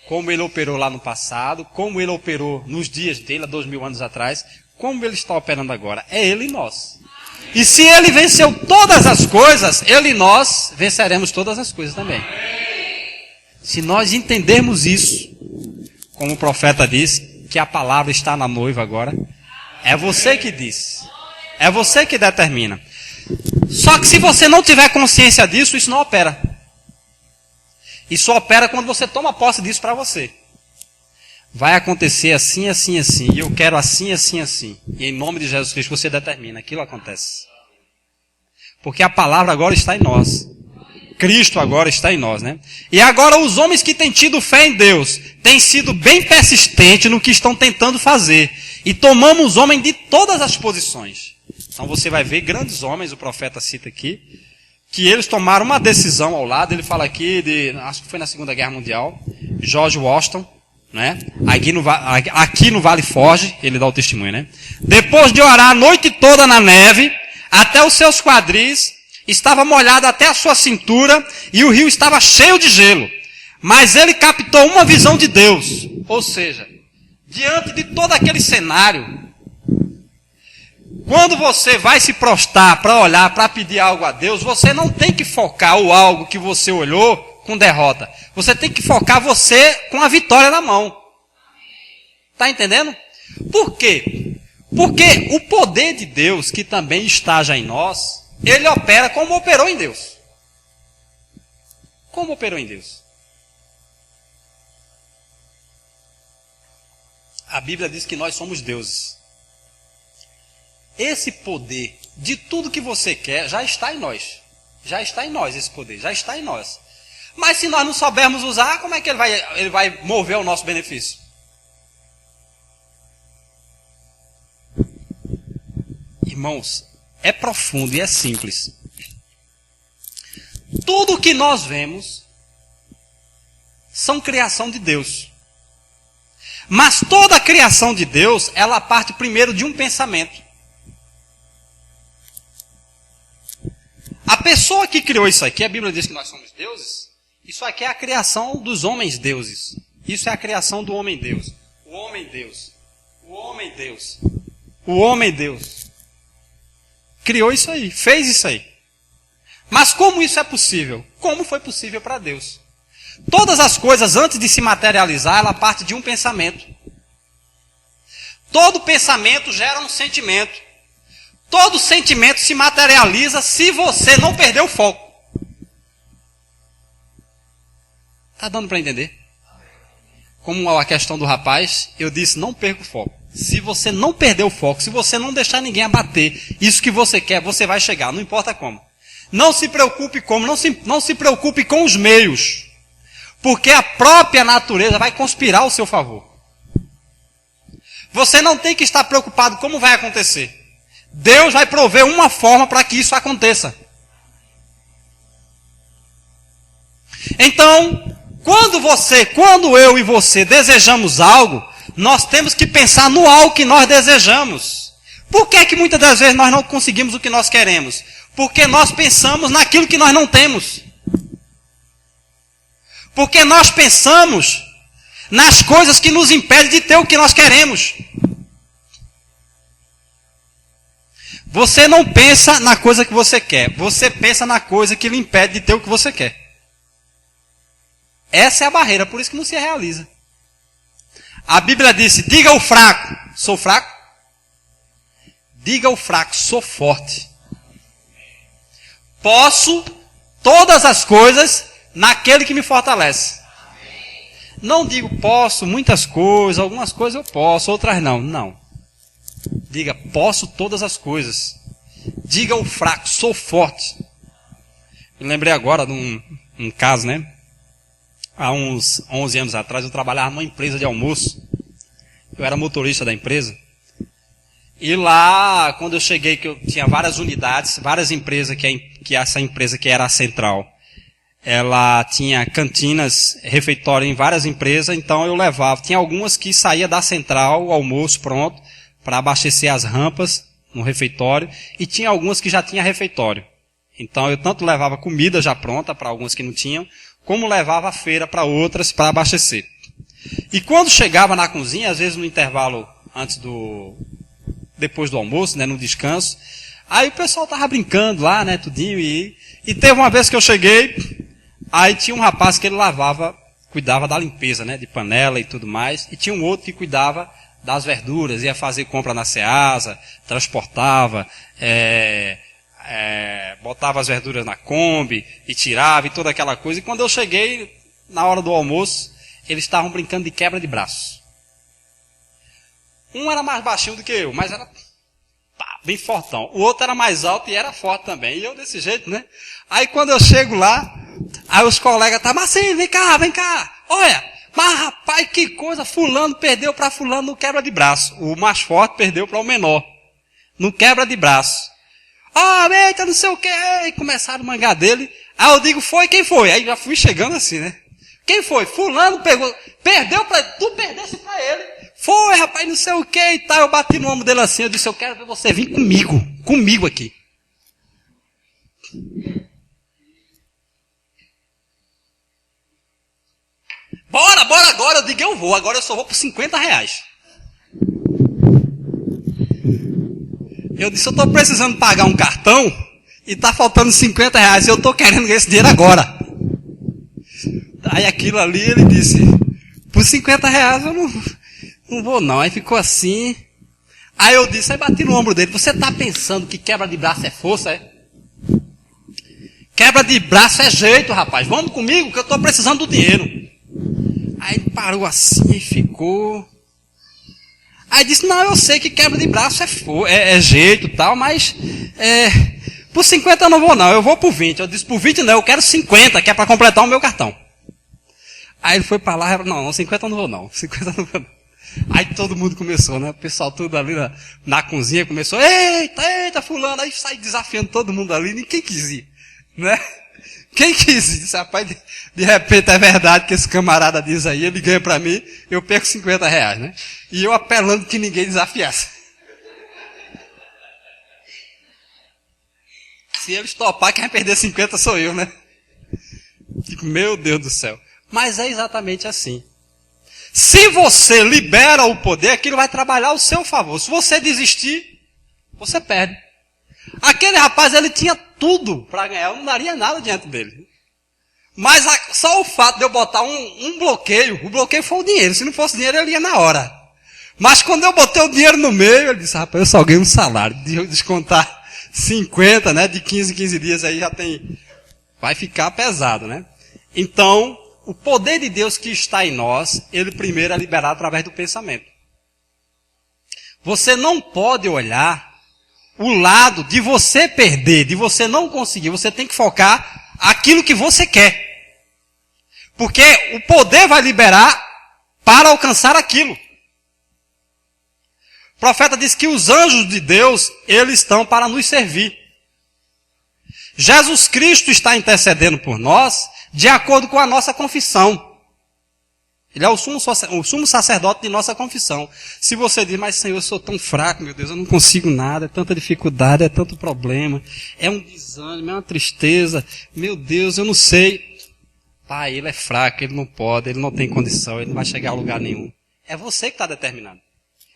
Como Ele operou lá no passado, como Ele operou nos dias dele, há 2000 anos atrás, como Ele está operando agora, é Ele em nós. E se Ele venceu todas as coisas, Ele e nós venceremos todas as coisas também. Se nós entendermos isso, como o profeta disse, que a palavra está na noiva agora, é você que diz, é você que determina. Só que se você não tiver consciência disso, isso não opera. Isso opera quando você toma posse disso para você. Vai acontecer assim, assim, assim. E eu quero assim, assim, assim. E em nome de Jesus Cristo você determina. Aquilo acontece. Porque a palavra agora está em nós. Cristo agora está em nós, né? E agora os homens que têm tido fé em Deus têm sido bem persistentes no que estão tentando fazer. E tomamos homens de todas as posições. Então você vai ver grandes homens, o profeta cita aqui, que eles tomaram uma decisão ao lado. Ele fala aqui acho que foi na Segunda Guerra Mundial, George Washington, né? Aqui no Vale Forge, ele dá o testemunho, né? Depois de orar a noite toda na neve, até os seus quadris, estava molhado até a sua cintura, e o rio estava cheio de gelo. Mas ele captou uma visão de Deus. Ou seja, diante de todo aquele cenário, quando você vai se prostrar para olhar, para pedir algo a Deus, você não tem que focar o algo que você olhou com derrota. Você tem que focar você com a vitória na mão. Está entendendo? Por quê? Porque o poder de Deus, que também está já em nós, ele opera como operou em Deus. Como operou em Deus? A Bíblia diz que nós somos deuses. Esse poder de tudo que você quer já está em nós. Já está em nós esse poder, já está em nós. Mas se nós não soubermos usar, como é que ele vai mover o nosso benefício? Irmãos, é profundo e é simples. Tudo que nós vemos são criação de Deus. Mas toda a criação de Deus, ela parte primeiro de um pensamento. A pessoa que criou isso aqui, a Bíblia diz que nós somos deuses, isso aqui é a criação dos homens deuses. Isso é a criação do homem Deus. O homem Deus. O homem Deus. O homem Deus. Criou isso aí, fez isso aí. Mas como isso é possível? Como foi possível para Deus? Todas as coisas, antes de se materializar, ela parte de um pensamento. Todo pensamento gera um sentimento. Todo sentimento se materializa se você não perder o foco. Está dando para entender? Como a questão do rapaz, eu disse, não perca o foco. Se você não perder o foco, se você não deixar ninguém abater isso que você quer, você vai chegar, não importa como. Não se preocupe como, não se preocupe com os meios. Porque a própria natureza vai conspirar ao seu favor. Você não tem que estar preocupado como vai acontecer. Deus vai prover uma forma para que isso aconteça. Então, quando eu e você desejamos algo, nós temos que pensar no algo que nós desejamos. Por que é que muitas das vezes nós não conseguimos o que nós queremos? Porque nós pensamos naquilo que nós não temos. Porque nós pensamos nas coisas que nos impedem de ter o que nós queremos. Você não pensa na coisa que você quer. Você pensa na coisa que lhe impede de ter o que você quer. Essa é a barreira, por isso que não se realiza. A Bíblia disse, diga ao fraco, sou fraco? Diga ao fraco, sou forte. Posso todas as coisas naquele que me fortalece. Não digo posso muitas coisas, algumas coisas eu posso, outras não. Não. Diga, posso todas as coisas. Diga ao fraco, sou forte. Me lembrei agora de um caso, né? Há uns 11 anos atrás, eu trabalhava numa empresa de almoço. Eu era motorista da empresa. E lá, quando eu cheguei, que eu tinha várias unidades, várias empresas, que essa empresa que era a central, ela tinha cantinas, refeitório em várias empresas, então eu levava. Tinha algumas que saía da central, o almoço pronto, para abastecer as rampas no refeitório, e tinha algumas que já tinha refeitório. Então eu tanto levava comida já pronta para algumas que não tinham, como levava a feira para outras para abastecer. E quando chegava na cozinha, às vezes no intervalo depois do almoço, né, no descanso, aí o pessoal tava brincando lá, né, tudinho, e teve uma vez que eu cheguei, aí tinha um rapaz que ele cuidava da limpeza, né, de panela e tudo mais, e tinha um outro que cuidava das verduras, ia fazer compra na Ceasa, transportava, botava as verduras na Kombi e tirava e toda aquela coisa. E quando eu cheguei, na hora do almoço, eles estavam brincando de quebra de braço. Um era mais baixinho do que eu, mas era bem fortão. O outro era mais alto e era forte também. E eu desse jeito, né? Aí quando eu chego lá, aí os colegas estavam assim, vem cá. Olha, mas rapaz, que coisa, fulano perdeu para fulano no quebra de braço. O mais forte perdeu para o menor. No quebra de braço. Eita, não sei o que. E começaram a mangar dele. Aí eu digo, quem foi? Aí já fui chegando assim, né? Quem foi? Fulano perdeu para tu perdesse para ele. Foi, rapaz, não sei o que e tal. Eu bati no ombro dele assim, eu disse, eu quero ver você vir comigo aqui. Bora agora. Eu digo, eu vou. Agora eu só vou por R$50. Eu disse, eu estou precisando pagar um cartão e está faltando R$50 e eu estou querendo esse dinheiro agora. Aí aquilo ali, ele disse, por R$50 eu não vou não. Aí ficou assim. Aí eu disse, aí bati no ombro dele, você está pensando que quebra de braço é força, é? Quebra de braço é jeito, rapaz. Vamos comigo que eu estou precisando do dinheiro. Aí ele parou assim e ficou. Aí disse, não, eu sei que quebra de braço é jeito e tal, mas por 50 eu não vou não, eu vou por 20. Eu disse, por 20 não, eu quero 50, que é para completar o meu cartão. Aí ele foi para lá, não, 50 eu não vou não, 50 eu não vou não. Aí todo mundo começou, né? O pessoal tudo ali na cozinha começou, eita, fulano, aí sai desafiando todo mundo ali, ninguém quis ir, né? Quem quis ir? Disse, rapaz, de repente é verdade que esse camarada diz aí, ele ganha para mim, eu perco R$50, né? E eu apelando que ninguém desafiasse. Se eles topar, quem vai perder 50 sou eu, né? Tipo, meu Deus do céu. Mas é exatamente assim. Se você libera o poder, aquilo vai trabalhar ao seu favor. Se você desistir, você perde. Aquele rapaz, ele tinha tudo para ganhar, eu não daria nada diante dele. Mas só o fato de eu botar um bloqueio, o bloqueio foi o dinheiro. Se não fosse dinheiro, ele ia na hora. Mas quando eu botei o dinheiro no meio, ele disse, rapaz, eu só ganhei um salário. De eu descontar 50, né, de 15 em 15 dias, aí vai ficar pesado, né? Então, o poder de Deus que está em nós, ele primeiro é liberado através do pensamento. Você não pode olhar o lado de você perder, de você não conseguir. Você tem que focar aquilo que você quer. Porque o poder vai liberar para alcançar aquilo. O profeta diz que os anjos de Deus, eles estão para nos servir. Jesus Cristo está intercedendo por nós de acordo com a nossa confissão. Ele é o sumo sacerdote de nossa confissão. Se você diz, mas Senhor, eu sou tão fraco, meu Deus, eu não consigo nada, é tanta dificuldade, é tanto problema, é um desânimo, é uma tristeza, meu Deus, eu não sei. Pai, ele é fraco, ele não pode, ele não tem condição, ele não vai chegar a lugar nenhum. É você que está determinando.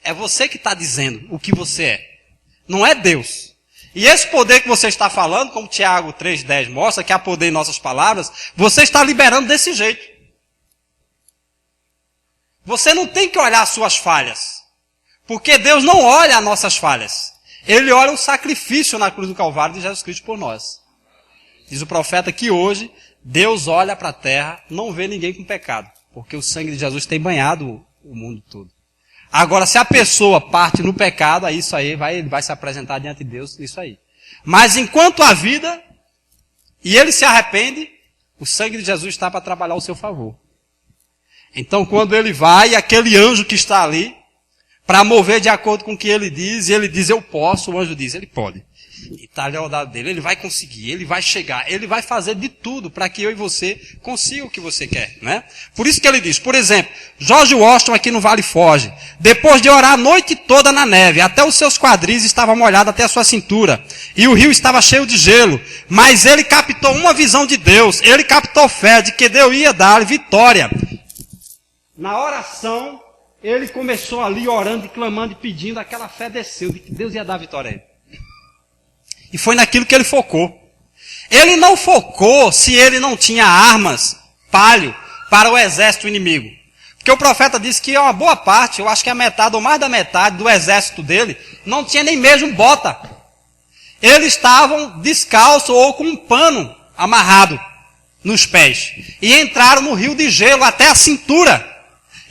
É você que está dizendo o que você é. Não é Deus. E esse poder que você está falando, como Tiago 3,10 mostra, que há poder em nossas palavras, você está liberando desse jeito. Você não tem que olhar as suas falhas. Porque Deus não olha as nossas falhas. Ele olha o sacrifício na cruz do Calvário de Jesus Cristo por nós. Diz o profeta que hoje, Deus olha para a terra, não vê ninguém com pecado. Porque o sangue de Jesus tem banhado o mundo todo. Agora, se a pessoa parte no pecado, aí isso aí ele vai se apresentar diante de Deus, isso aí. Mas enquanto há vida, e ele se arrepende, o sangue de Jesus está para trabalhar ao seu favor. Então, quando ele vai, aquele anjo que está ali, para mover de acordo com o que ele diz, e ele diz, eu posso, o anjo diz, ele pode. E está ali ao lado dele, ele vai conseguir, ele vai chegar, ele vai fazer de tudo para que eu e você consigam o que você quer, né? Por isso que ele diz, por exemplo, George Washington aqui no Vale Forge, depois de orar a noite toda na neve, até os seus quadris estavam molhados até a sua cintura, e o rio estava cheio de gelo, mas ele captou uma visão de Deus, ele captou fé de que Deus ia dar vitória. Na oração, ele começou ali orando e clamando e pedindo, aquela fé desceu de que Deus ia dar vitória a ele. E foi naquilo que ele focou. Ele não focou se ele não tinha armas, palho, para o exército inimigo. Porque o profeta disse que uma boa parte, eu acho que a metade ou mais da metade do exército dele, não tinha nem mesmo bota. eles estavam descalços ou com um pano amarrado nos pés. E entraram no rio de gelo até a cintura.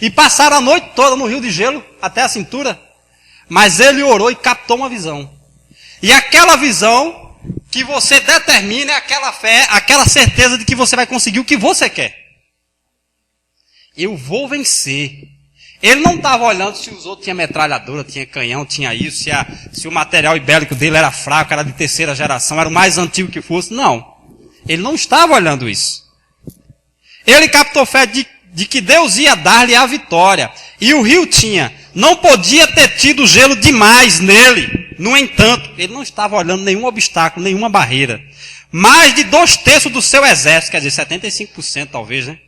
E passaram a noite toda no rio de gelo até a cintura. Mas ele orou e captou uma visão. E aquela visão que você determina é aquela fé, aquela certeza de que você vai conseguir o que você quer. Eu vou vencer. Ele não estava olhando se os outros tinham metralhadora, tinha canhão, tinha isso, se o material bélico dele era fraco, era de terceira geração, era o mais antigo que fosse. Não. Ele não estava olhando isso. Ele captou fé de que Deus ia dar-lhe a vitória. E o rio não podia ter tido gelo demais nele. No entanto, ele não estava olhando nenhum obstáculo, nenhuma barreira. Mais de 2/3 do seu exército, quer dizer, 75% talvez, né?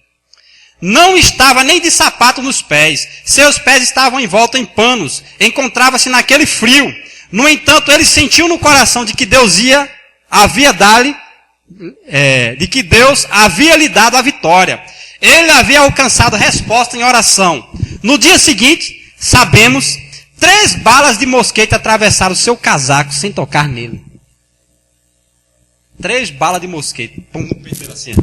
Não estava nem de sapato nos pés. Seus pés estavam envoltos em panos. Encontrava-se naquele frio. No entanto, ele sentiu no coração de que Deus havia lhe dado a vitória. Ele havia alcançado resposta em oração. No dia seguinte, sabemos, 3 balas de mosquete atravessaram o seu casaco sem tocar nele. 3 balas de mosquete. Pum, assim.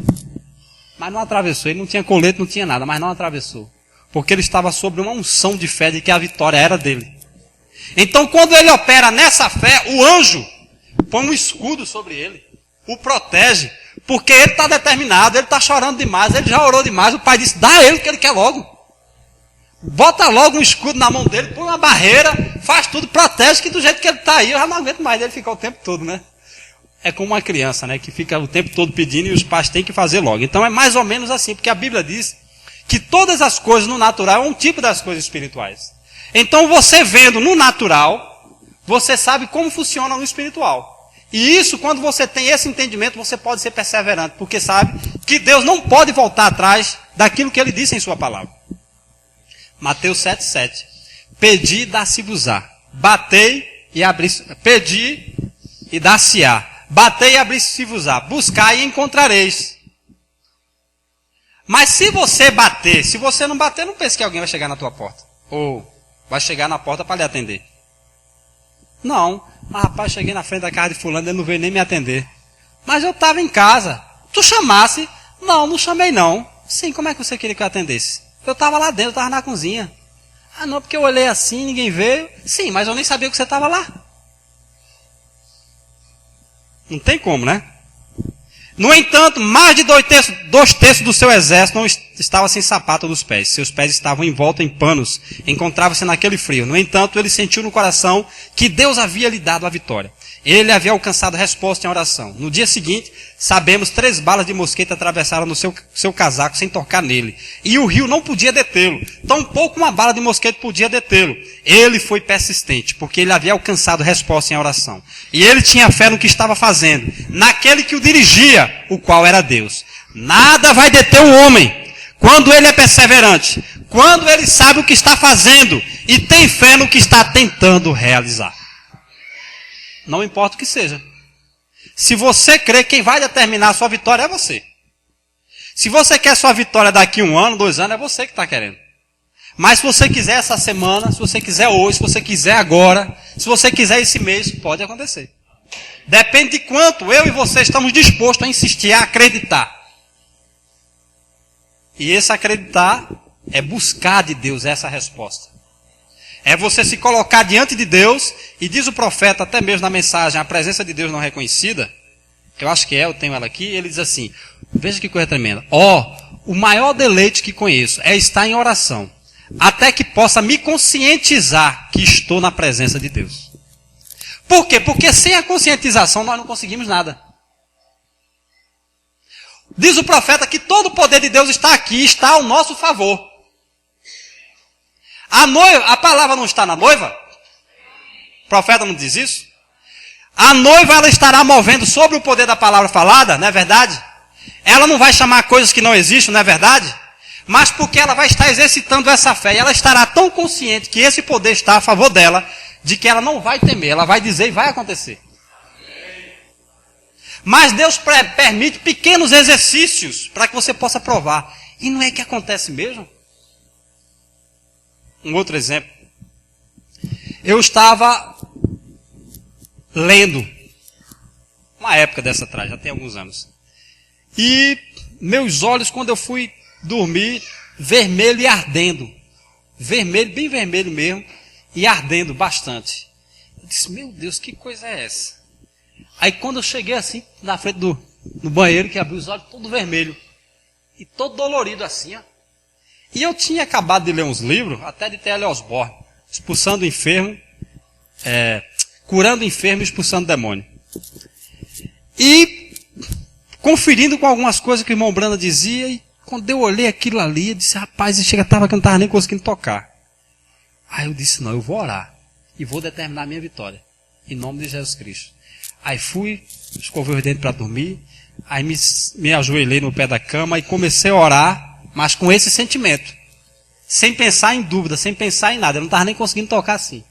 Mas não atravessou, ele não tinha colete, não tinha nada, mas não atravessou. Porque ele estava sob uma unção de fé de que a vitória era dele. Então quando ele opera nessa fé, o anjo põe um escudo sobre ele, o protege, porque ele está determinado, ele está chorando demais, ele já orou demais, o pai disse, dá a ele que ele quer logo. Bota logo um escudo na mão dele, põe uma barreira, faz tudo, protege, que do jeito que ele está aí, eu já não aguento mais ele ficar o tempo todo, né? É como uma criança, né, que fica o tempo todo pedindo e os pais têm que fazer logo. Então é mais ou menos assim, porque a Bíblia diz que todas as coisas no natural é um tipo das coisas espirituais. Então você vendo no natural, você sabe como funciona no espiritual. E isso, quando você tem esse entendimento, você pode ser perseverante, porque sabe que Deus não pode voltar atrás daquilo que Ele disse em sua palavra. Mateus 7,7. Pedi e dá-se-vos-á. Batei e pedi e dá-se-á. Batei e abri-se-vos-á. Buscai e encontrareis. Mas se você bater, se você não bater, não pense que alguém vai chegar na tua porta. Ou vai chegar na porta para lhe atender. Não. Mas rapaz, cheguei na frente da casa de fulano, ele não veio nem me atender. Mas eu estava em casa. Tu chamasse? Não, não chamei não. Sim, como é que você queria que eu atendesse? Eu estava lá dentro, eu estava na cozinha. Ah não, porque eu olhei assim, ninguém veio. Sim, mas eu nem sabia que você estava lá. Não tem como, né? No entanto, mais de 2/3 do seu exército não estava sem sapato dos pés. Seus pés estavam envoltos em panos. Encontrava-se naquele frio. No entanto, ele sentiu no coração que Deus havia lhe dado a vitória. Ele havia alcançado resposta em oração. No dia seguinte, sabemos, 3 balas de mosquete atravessaram no seu casaco sem tocar nele. E o rio não podia detê-lo. Tampouco uma bala de mosquete podia detê-lo. Ele foi persistente, porque ele havia alcançado resposta em oração. E ele tinha fé no que estava fazendo, naquele que o dirigia, o qual era Deus. Nada vai deter o homem quando ele é perseverante, quando ele sabe o que está fazendo e tem fé no que está tentando realizar. Não importa o que seja. Se você crê, quem vai determinar a sua vitória é você. Se você quer sua vitória daqui 1 ano, 2 anos, é você que está querendo. Mas se você quiser essa semana, se você quiser hoje, se você quiser agora, se você quiser esse mês, pode acontecer. Depende de quanto eu e você estamos dispostos a insistir, a acreditar. E esse acreditar é buscar de Deus essa resposta. É você se colocar diante de Deus, e diz o profeta, até mesmo na mensagem, a presença de Deus não reconhecida, eu acho que eu tenho ela aqui, ele diz assim, veja que coisa tremenda, o maior deleite que conheço é estar em oração, até que possa me conscientizar que estou na presença de Deus. Por quê? Porque sem a conscientização nós não conseguimos nada. Diz o profeta que todo o poder de Deus está aqui, está ao nosso favor. A palavra não está na noiva? O profeta não diz isso? A noiva, ela estará movendo sobre o poder da palavra falada, não é verdade? Ela não vai chamar coisas que não existem, não é verdade? Mas porque ela vai estar exercitando essa fé, e ela estará tão consciente que esse poder está a favor dela, de que ela não vai temer, ela vai dizer e vai acontecer. Mas Deus permite pequenos exercícios para que você possa provar. E não é que acontece mesmo? Um outro exemplo. Eu estava lendo Uma época dessa atrás, já tem alguns anos. E meus olhos, quando eu fui dormir, vermelho e ardendo. Vermelho, bem vermelho mesmo, e ardendo bastante. Eu disse, meu Deus, que coisa é essa? Aí quando eu cheguei assim, na frente do banheiro, que abri os olhos, todo vermelho. E todo dolorido assim, ó. E eu tinha acabado de ler uns livros, até de T.L. Osborne, expulsando o enfermo, curando o enfermo e expulsando o demônio. E conferindo com algumas coisas que o irmão Branda dizia, e quando eu olhei aquilo ali, eu disse, rapaz, estava que eu não estava nem conseguindo tocar. Aí eu disse, não, eu vou orar e vou determinar a minha vitória, em nome de Jesus Cristo. Aí fui, escovei os dentes para dormir, aí me ajoelhei no pé da cama e comecei a orar, mas com esse sentimento, sem pensar em dúvida, sem pensar em nada, eu não estava nem conseguindo tocar assim.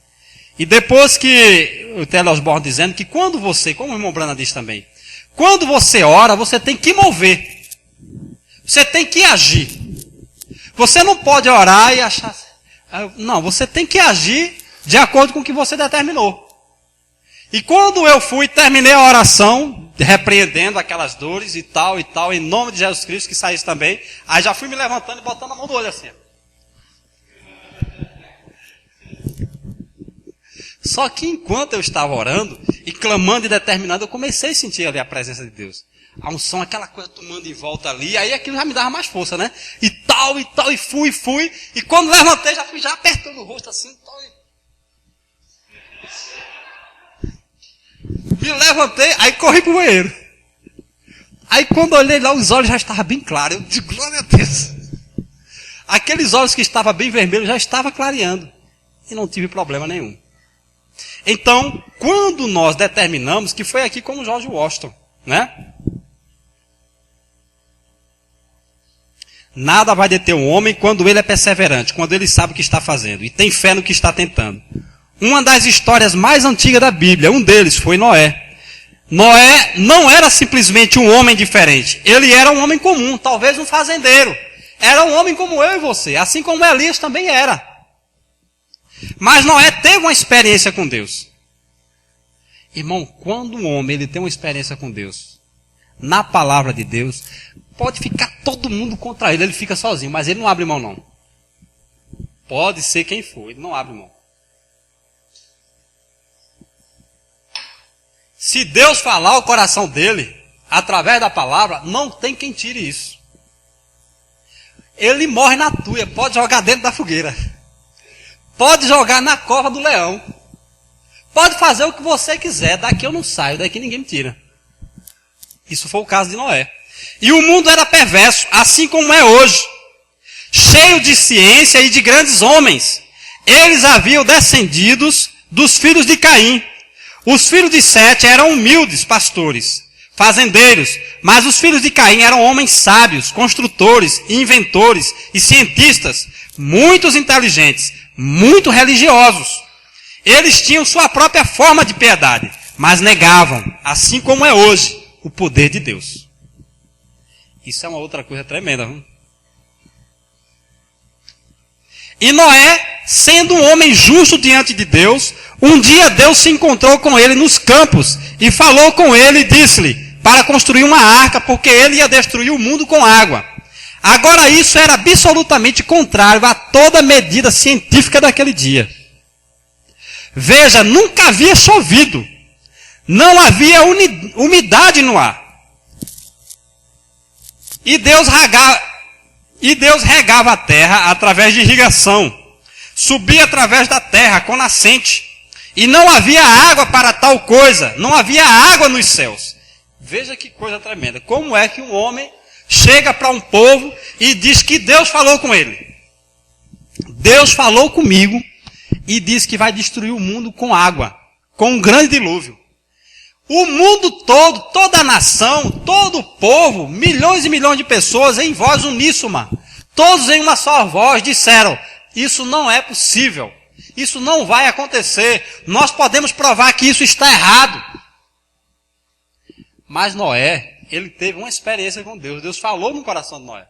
E depois que o T.L. Osborne dizendo que quando você, como o irmão Brana diz também, quando você ora, você tem que mover. Você tem que agir. Você não pode orar e achar... Não, você tem que agir de acordo com o que você determinou. E quando eu terminei a oração, repreendendo aquelas dores e tal, em nome de Jesus Cristo, que saísse também, aí já fui me levantando e botando a mão no olho assim. Só que enquanto eu estava orando e clamando e determinando, eu comecei a sentir ali a presença de Deus. A unção, aquela coisa tomando em volta ali, aí aquilo já me dava mais força, né? E fui. E quando levantei, já fui apertando o rosto assim, Me levantei, aí corri pro banheiro. Aí quando olhei lá, os olhos já estavam bem claros. Eu disse, glória a Deus. Aqueles olhos que estavam bem vermelhos já estavam clareando. E não tive problema nenhum. Então, quando nós determinamos, que foi aqui como George Washington, né? Nada vai deter um homem quando ele é perseverante, quando ele sabe o que está fazendo e tem fé no que está tentando. Uma das histórias mais antigas da Bíblia, um deles foi Noé. Noé não era simplesmente um homem diferente, ele era um homem comum, talvez um fazendeiro. Era um homem como eu e você, assim como Elias também era. Mas Noé teve uma experiência com Deus. Irmão, quando um homem ele tem uma experiência com Deus, na palavra de Deus, pode ficar todo mundo contra ele, ele fica sozinho, mas ele não abre mão não. Pode ser quem for, ele não abre mão. Se Deus falar o coração dele, através da palavra, não tem quem tire isso. Ele morre na tuia, pode jogar dentro da fogueira. Pode jogar na cova do leão. Pode fazer o que você quiser, daqui eu não saio, daqui ninguém me tira. Isso foi o caso de Noé. E o mundo era perverso, assim como é hoje. Cheio de ciência e de grandes homens. Eles haviam descendidos dos filhos de Caim. Os filhos de Sete eram humildes pastores, fazendeiros, mas os filhos de Caim eram homens sábios, construtores, inventores e cientistas, muitos inteligentes, muito religiosos. Eles tinham sua própria forma de piedade, mas negavam, assim como é hoje, o poder de Deus. Isso é uma outra coisa tremenda, viu? E Noé, sendo um homem justo diante de Deus, um dia Deus se encontrou com ele nos campos e falou com ele e disse-lhe para construir uma arca, porque ele ia destruir o mundo com água. Agora isso era absolutamente contrário a toda medida científica daquele dia. Veja, nunca havia chovido. Não havia umidade no ar. E Deus regava a terra através de irrigação. Subia através da terra com nascente. E não havia água para tal coisa. Não havia água nos céus. Veja que coisa tremenda. Como é que um homem chega para um povo e diz que Deus falou com ele? Deus falou comigo e diz que vai destruir o mundo com água, com um grande dilúvio. O mundo todo, toda a nação, todo o povo, milhões e milhões de pessoas em voz uníssona, todos em uma só voz disseram, isso não é possível, isso não vai acontecer, nós podemos provar que isso está errado. Mas Noé, ele teve uma experiência com Deus, Deus falou no coração de Noé.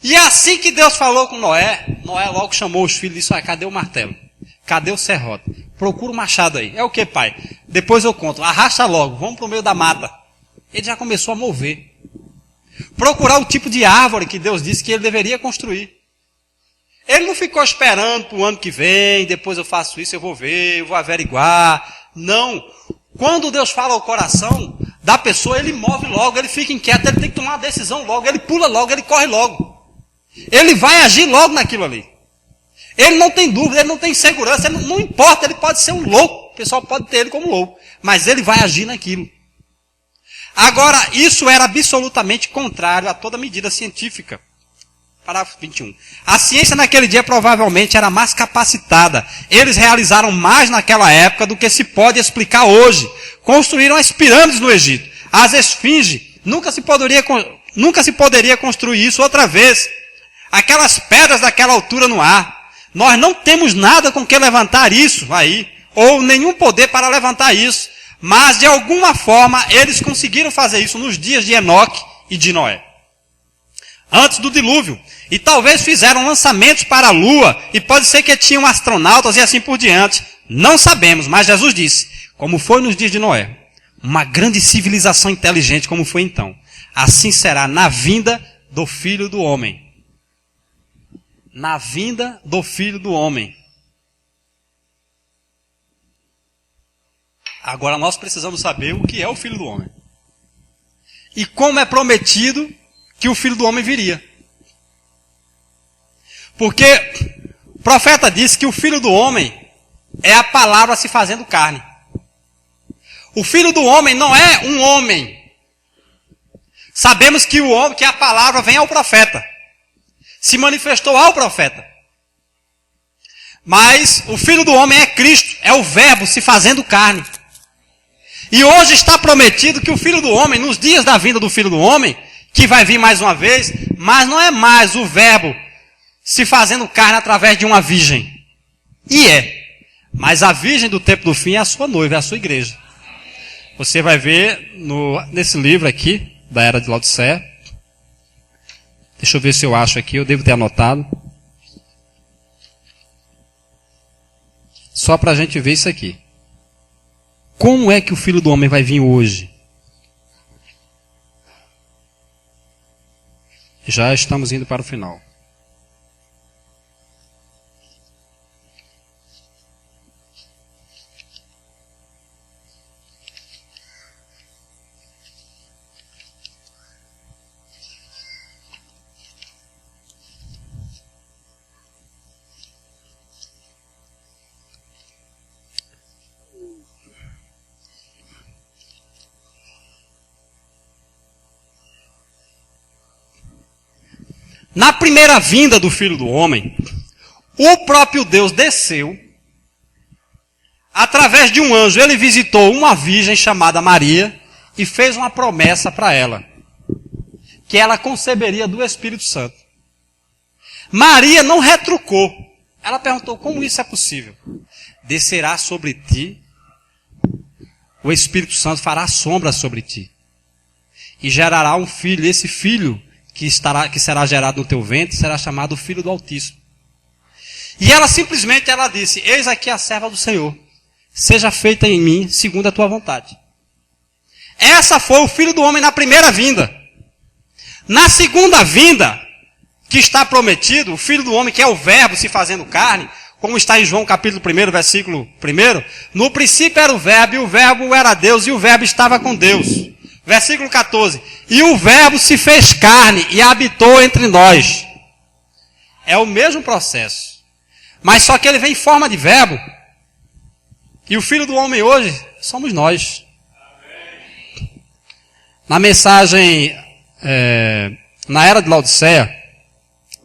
E assim que Deus falou com Noé, Noé logo chamou os filhos e disse, cadê o martelo? Cadê o serrote? Procura o machado aí. É o que, pai? Depois eu conto. Arrasta logo, vamos para o meio da mata. Ele já começou a mover. Procurar o tipo de árvore que Deus disse que ele deveria construir. Ele não ficou esperando para o ano que vem, depois eu faço isso, eu vou ver, eu vou averiguar. Não. Quando Deus fala ao coração da pessoa, ele move logo, ele fica inquieto, ele tem que tomar uma decisão logo, ele pula logo, ele corre logo. Ele vai agir logo naquilo ali. Ele não tem dúvida, ele não tem segurança, ele não importa, ele pode ser um louco, o pessoal pode ter ele como louco, mas ele vai agir naquilo. Agora, isso era absolutamente contrário a toda medida científica. Parágrafo 21. A ciência naquele dia provavelmente era mais capacitada. Eles realizaram mais naquela época do que se pode explicar hoje. Construíram as pirâmides no Egito. As esfinges. Nunca se poderia construir isso outra vez. Aquelas pedras daquela altura no ar. Nós não temos nada com que levantar isso aí. Ou nenhum poder para levantar isso. Mas de alguma forma eles conseguiram fazer isso nos dias de Enoque e de Noé. Antes do dilúvio. E talvez fizeram lançamentos para a lua, e pode ser que tinham astronautas e assim por diante. Não sabemos, mas Jesus disse, como foi nos dias de Noé, uma grande civilização inteligente como foi então. Assim será na vinda do Filho do Homem. Na vinda do Filho do Homem. Agora nós precisamos saber o que é o Filho do Homem. E como é prometido que o Filho do Homem viria. Porque o profeta disse que o Filho do Homem é a palavra se fazendo carne. O Filho do Homem não é um homem. Sabemos que que a palavra vem ao profeta. Se manifestou ao profeta. Mas o Filho do Homem é Cristo, é o Verbo se fazendo carne. E hoje está prometido que o Filho do Homem, nos dias da vinda do Filho do Homem, que vai vir mais uma vez, mas não é mais o Verbo se fazendo carne através de uma virgem. E é. Mas a virgem do tempo do fim é a sua noiva, é a sua igreja. Você vai ver nesse livro aqui, da Era de Laodiceia. Deixa eu ver se eu acho aqui, eu devo ter anotado. Só para a gente ver isso aqui. Como é que o Filho do Homem vai vir hoje? Já estamos indo para o final. Na primeira vinda do Filho do Homem, o próprio Deus desceu, através de um anjo, ele visitou uma virgem chamada Maria e fez uma promessa para ela, que ela conceberia do Espírito Santo. Maria não retrucou, ela perguntou, como isso é possível? Descerá sobre ti, o Espírito Santo fará sombra sobre ti, e gerará um filho, esse filho que será gerado no teu ventre, será chamado Filho do Altíssimo. E ela simplesmente disse, eis aqui a serva do Senhor, seja feita em mim segundo a tua vontade. Essa foi o Filho do Homem na primeira vinda. Na segunda vinda, que está prometido, o Filho do Homem, que é o Verbo se fazendo carne, como está em João capítulo 1, versículo 1, no princípio era o Verbo, e o Verbo era Deus, e o Verbo estava com Deus. Versículo 14. E o Verbo se fez carne e habitou entre nós. É o mesmo processo. Mas só que ele vem em forma de verbo. E o Filho do Homem hoje somos nós. Na mensagem, na Era de Laodiceia,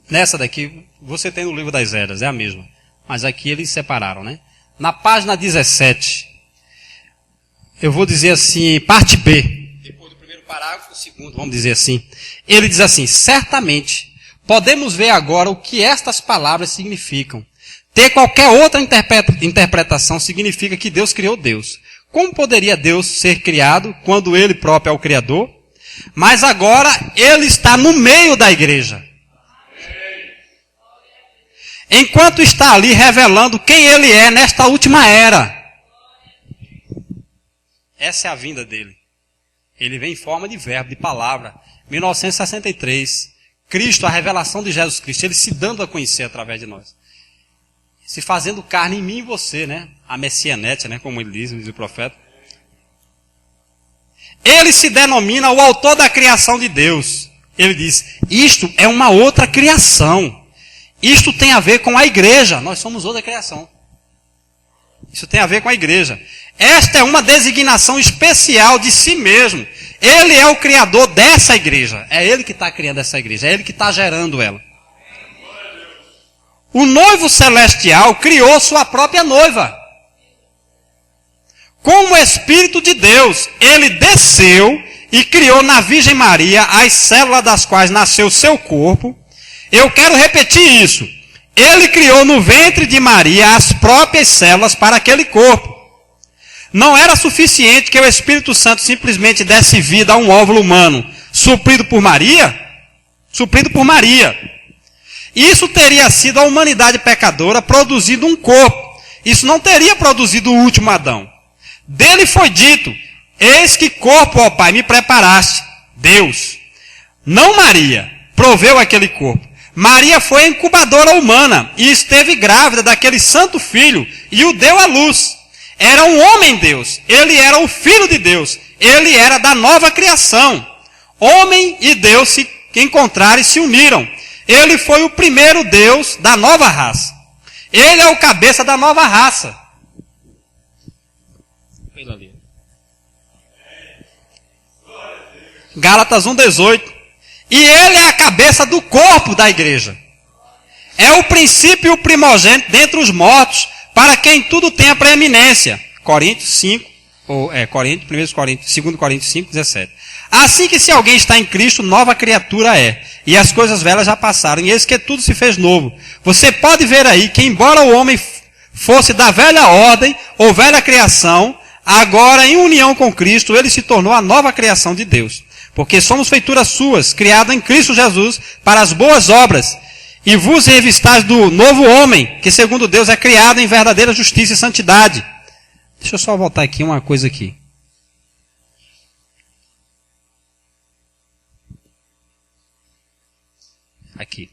nessa daqui, você tem no livro das Eras, é a mesma. Mas aqui eles separaram, né? Na página 17, eu vou dizer assim, parte B. Parágrafo, o segundo, vamos dizer assim. Ele diz assim, certamente, podemos ver agora o que estas palavras significam. Ter qualquer outra interpretação significa que Deus criou Deus. Como poderia Deus ser criado quando Ele próprio é o Criador? Mas agora Ele está no meio da igreja. Enquanto está ali revelando quem Ele é nesta última era. Essa é a vinda dele. Ele vem em forma de verbo, de palavra. 1963. Cristo, a revelação de Jesus Cristo, ele se dando a conhecer através de nós. Se fazendo carne em mim e você, né? A messianete, né? Como ele diz o profeta. Ele se denomina o autor da criação de Deus. Ele diz, isto é uma outra criação. Isto tem a ver com a igreja. Nós somos outra criação. Isso tem a ver com a igreja. Esta é uma designação especial de si mesmo. Ele é o criador dessa igreja. É ele que está criando essa igreja. É ele que está gerando ela. O noivo celestial criou sua própria noiva. Como Espírito de Deus, ele desceu e criou na Virgem Maria as células das quais nasceu seu corpo. Eu quero repetir isso. Ele criou no ventre de Maria as próprias células para aquele corpo. Não era suficiente que o Espírito Santo simplesmente desse vida a um óvulo humano, suprido por Maria? Suprido por Maria. Isso teria sido a humanidade pecadora produzindo um corpo. Isso não teria produzido o último Adão. Dele foi dito, eis que corpo, ó Pai, me preparaste. Deus. Não Maria, proveu aquele corpo. Maria foi a incubadora humana e esteve grávida daquele santo filho e o deu à luz. Era um homem Deus, ele era o filho de Deus, ele era da nova criação. Homem e Deus se encontraram e se uniram. Ele foi o primeiro Deus da nova raça. Ele é o cabeça da nova raça. Gálatas 1,18. E ele é a cabeça do corpo da igreja. É o princípio e o primogênito dentre os mortos, para quem tudo tem a preeminência. Coríntios 5, 2 Coríntios 5, 17. Assim que se alguém está em Cristo, nova criatura é. E as coisas velhas já passaram, e eis que tudo se fez novo. Você pode ver aí que embora o homem fosse da velha ordem, ou velha criação, agora em união com Cristo, ele se tornou a nova criação de Deus. Porque somos feituras suas, criadas em Cristo Jesus, para as boas obras. E vos revistais do novo homem, que segundo Deus é criado em verdadeira justiça e santidade. Deixa eu só voltar aqui uma coisa aqui. Aqui.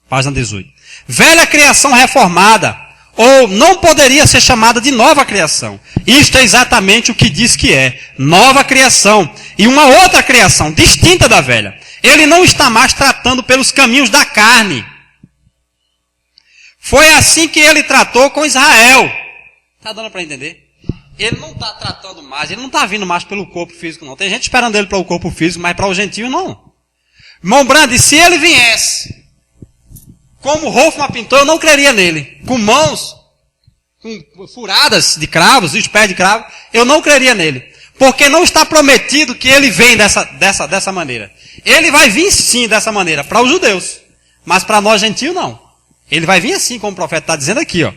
Página 18. Velha criação reformada, ou não poderia ser chamada de nova criação. Isto é exatamente o que diz que é. Nova criação. E uma outra criação, distinta da velha. Ele não está mais tratando pelos caminhos da carne. Foi assim que ele tratou com Israel. Está dando para entender? Ele não está tratando mais, ele não está vindo mais pelo corpo físico, não. Tem gente esperando ele pelo corpo físico, mas para o gentio, não. Irmão Brandi, se ele viesse como Hoffman pintou, eu não creria nele. Com mãos, com furadas de cravos, os pés de cravo, eu não creria nele. Porque não está prometido que ele vem dessa maneira. Ele vai vir sim dessa maneira, para os judeus. Mas para nós gentios não. Ele vai vir assim, como o profeta está dizendo aqui, ó.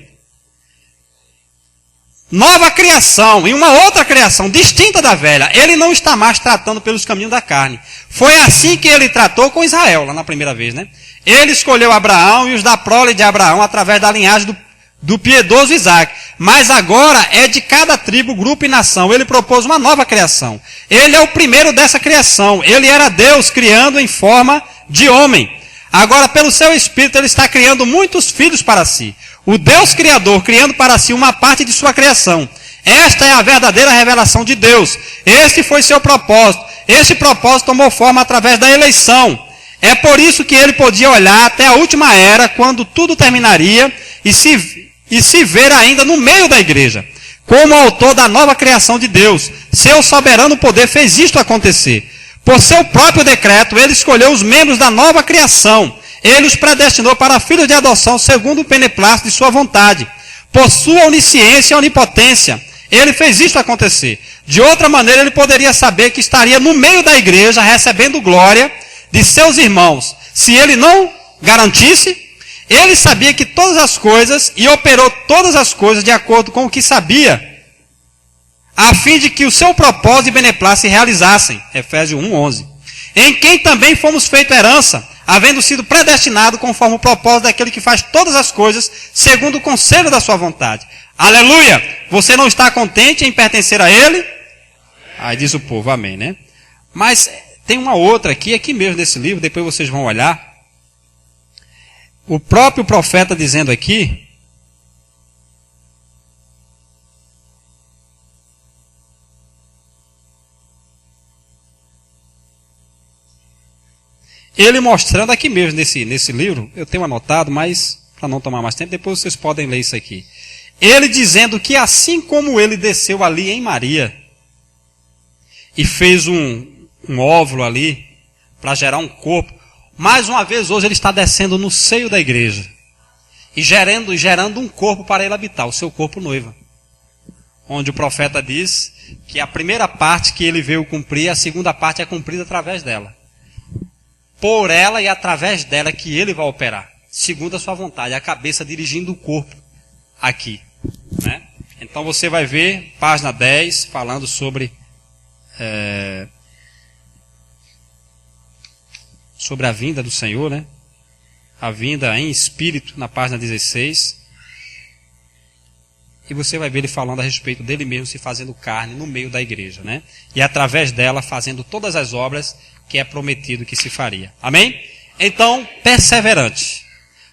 Nova criação e uma outra criação, distinta da velha. Ele não está mais tratando pelos caminhos da carne. Foi assim que ele tratou com Israel, lá na primeira vez, né? Ele escolheu Abraão e os da prole de Abraão através da linhagem do piedoso Isaac. Mas agora é de cada tribo, grupo e nação. Ele propôs uma nova criação. Ele é o primeiro dessa criação. Ele era Deus criando em forma de homem. Agora, pelo seu Espírito, ele está criando muitos filhos para si. O Deus Criador criando para si uma parte de sua criação. Esta é a verdadeira revelação de Deus. Este foi seu propósito. Este propósito tomou forma através da eleição. É por isso que ele podia olhar até a última era, quando tudo terminaria, e se ver ainda no meio da igreja. Como autor da nova criação de Deus, seu soberano poder fez isto acontecer. Por seu próprio decreto, ele escolheu os membros da nova criação. Ele os predestinou para filhos de adoção segundo o beneplácito de sua vontade. Por sua onisciência e onipotência, ele fez isto acontecer. De outra maneira, ele poderia saber que estaria no meio da igreja, recebendo glória de seus irmãos. Se ele não garantisse, ele sabia que todas as coisas, e operou todas as coisas de acordo com o que sabia, a fim de que o seu propósito e beneplácito se realizassem. Efésios 1:11. Em quem também fomos feito herança, havendo sido predestinado conforme o propósito daquele que faz todas as coisas, segundo o conselho da sua vontade. Aleluia! Você não está contente em pertencer a ele? Aí diz o povo, amém, né? Mas tem uma outra aqui mesmo nesse livro, depois vocês vão olhar. O próprio profeta dizendo aqui, ele mostrando aqui mesmo nesse livro, eu tenho anotado, mas para não tomar mais tempo, depois vocês podem ler isso aqui. Ele dizendo que assim como ele desceu ali em Maria e fez um óvulo ali para gerar um corpo, mais uma vez hoje ele está descendo no seio da igreja e gerando um corpo para ele habitar, o seu corpo noiva. Onde o profeta diz que a primeira parte que ele veio cumprir, a segunda parte é cumprida através dela. Por ela e através dela que ele vai operar, segundo a sua vontade, a cabeça dirigindo o corpo aqui, né? Então você vai ver, página 10, falando sobre a vinda do Senhor, né? A vinda em espírito, na página 16. E você vai ver ele falando a respeito dele mesmo se fazendo carne no meio da igreja, né? E através dela fazendo todas as obras que é prometido que se faria. Amém? Então, perseverante.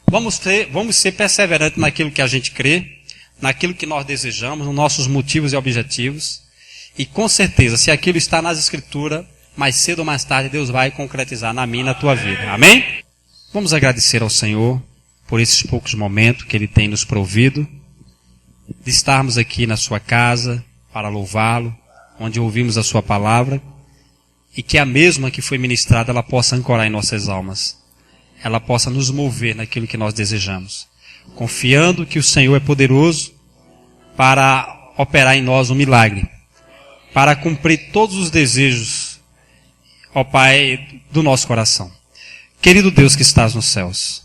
Vamos ser perseverantes naquilo que a gente crê, naquilo que nós desejamos, nos nossos motivos e objetivos. E com certeza, se aquilo está nas Escrituras, mais cedo ou mais tarde Deus vai concretizar na minha e na tua vida. Amém? Vamos agradecer ao Senhor por esses poucos momentos que Ele tem nos provido, de estarmos aqui na sua casa para louvá-lo, onde ouvimos a sua palavra, e que a mesma que foi ministrada, ela possa ancorar em nossas almas. Ela possa nos mover naquilo que nós desejamos. Confiando que o Senhor é poderoso para operar em nós um milagre. Para cumprir todos os desejos, ó Pai, do nosso coração. Querido Deus que estás nos céus,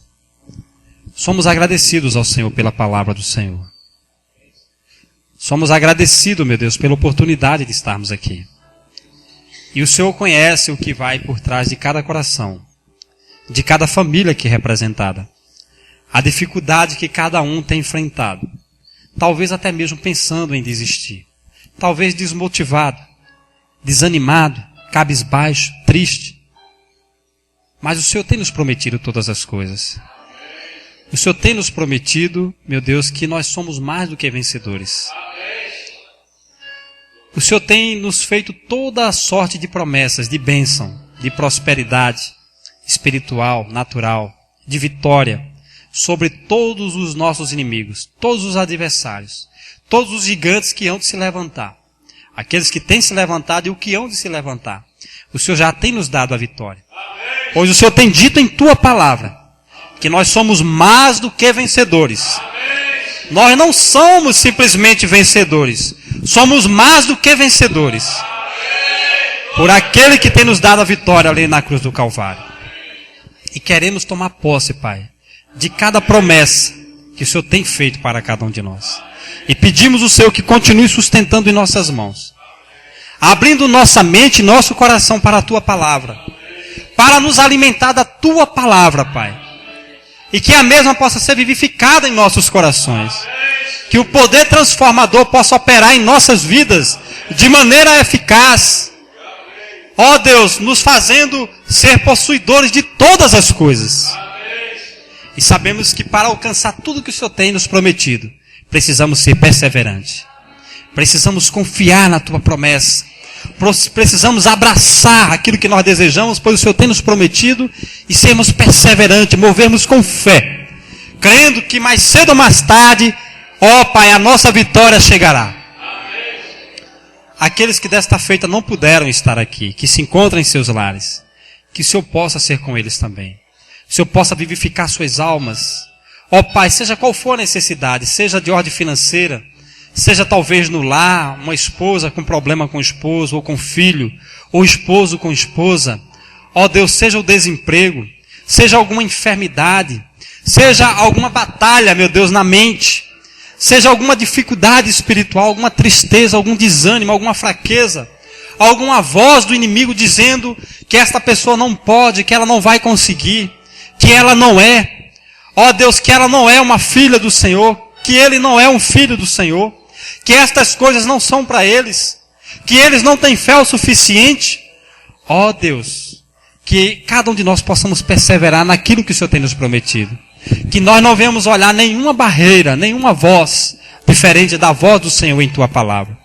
somos agradecidos ao Senhor pela palavra do Senhor. Somos agradecidos, meu Deus, pela oportunidade de estarmos aqui. E o Senhor conhece o que vai por trás de cada coração, de cada família aqui representada. A dificuldade que cada um tem enfrentado. Talvez até mesmo pensando em desistir. Talvez desmotivado, desanimado, cabisbaixo, triste. Mas o Senhor tem nos prometido todas as coisas. O Senhor tem nos prometido, meu Deus, que nós somos mais do que vencedores. O Senhor tem nos feito toda a sorte de promessas, de bênção, de prosperidade espiritual, natural, de vitória sobre todos os nossos inimigos, todos os adversários, todos os gigantes que hão de se levantar, aqueles que têm se levantado e o que hão de se levantar. O Senhor já tem nos dado a vitória. Pois o Senhor tem dito em tua palavra que nós somos mais do que vencedores. Nós não somos simplesmente vencedores. Somos mais do que vencedores. Por aquele que tem nos dado a vitória ali na cruz do Calvário. E queremos tomar posse, Pai, de cada promessa que o Senhor tem feito para cada um de nós. E pedimos ao Senhor que continue sustentando em nossas mãos. Abrindo nossa mente e nosso coração para a tua palavra. Para nos alimentar da tua palavra, Pai. E que a mesma possa ser vivificada em nossos corações. Que o poder transformador possa operar em nossas vidas de maneira eficaz. Ó Deus, nos fazendo ser possuidores de todas as coisas. E sabemos que para alcançar tudo que o Senhor tem nos prometido, precisamos ser perseverantes. Precisamos confiar na tua promessa. Precisamos abraçar aquilo que nós desejamos, pois o Senhor tem nos prometido, e sermos perseverantes, movermos com fé, crendo que mais cedo ou mais tarde, ó Pai, a nossa vitória chegará. Aqueles que desta feita não puderam estar aqui, que se encontram em seus lares, que o Senhor possa ser com eles também. O Senhor possa vivificar suas almas. Ó Pai, seja qual for a necessidade, seja de ordem financeira, seja talvez no lar, uma esposa com problema com o esposo, ou com filho, ou esposo com esposa. Ó Deus, seja o desemprego, seja alguma enfermidade, seja alguma batalha, meu Deus, na mente, seja alguma dificuldade espiritual, alguma tristeza, algum desânimo, alguma fraqueza, alguma voz do inimigo dizendo que esta pessoa não pode, que ela não vai conseguir, que ela não é. Ó Deus, que ela não é uma filha do Senhor, que ele não é um filho do Senhor, que estas coisas não são para eles, que eles não têm fé o suficiente. Ó Deus, que cada um de nós possamos perseverar naquilo que o Senhor tem nos prometido. Que nós não venhamos olhar nenhuma barreira, nenhuma voz diferente da voz do Senhor em Tua palavra.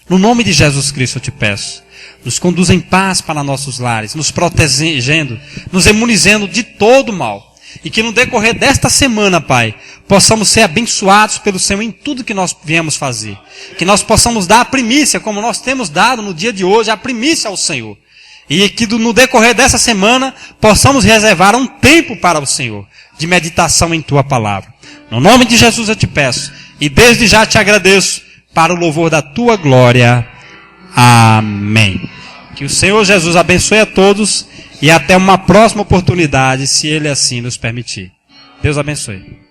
No nome de Jesus Cristo eu te peço. Nos conduza em paz para nossos lares, nos protegendo, nos imunizando de todo mal. E que no decorrer desta semana, Pai, possamos ser abençoados pelo Senhor em tudo que nós viemos fazer. Que nós possamos dar a primícia, como nós temos dado no dia de hoje, a primícia ao Senhor. E que no decorrer dessa semana, possamos reservar um tempo para o Senhor, de meditação em Tua palavra. No nome de Jesus eu te peço, e desde já te agradeço, para o louvor da Tua glória. Amém. Que o Senhor Jesus abençoe a todos e até uma próxima oportunidade, se Ele assim nos permitir. Deus abençoe.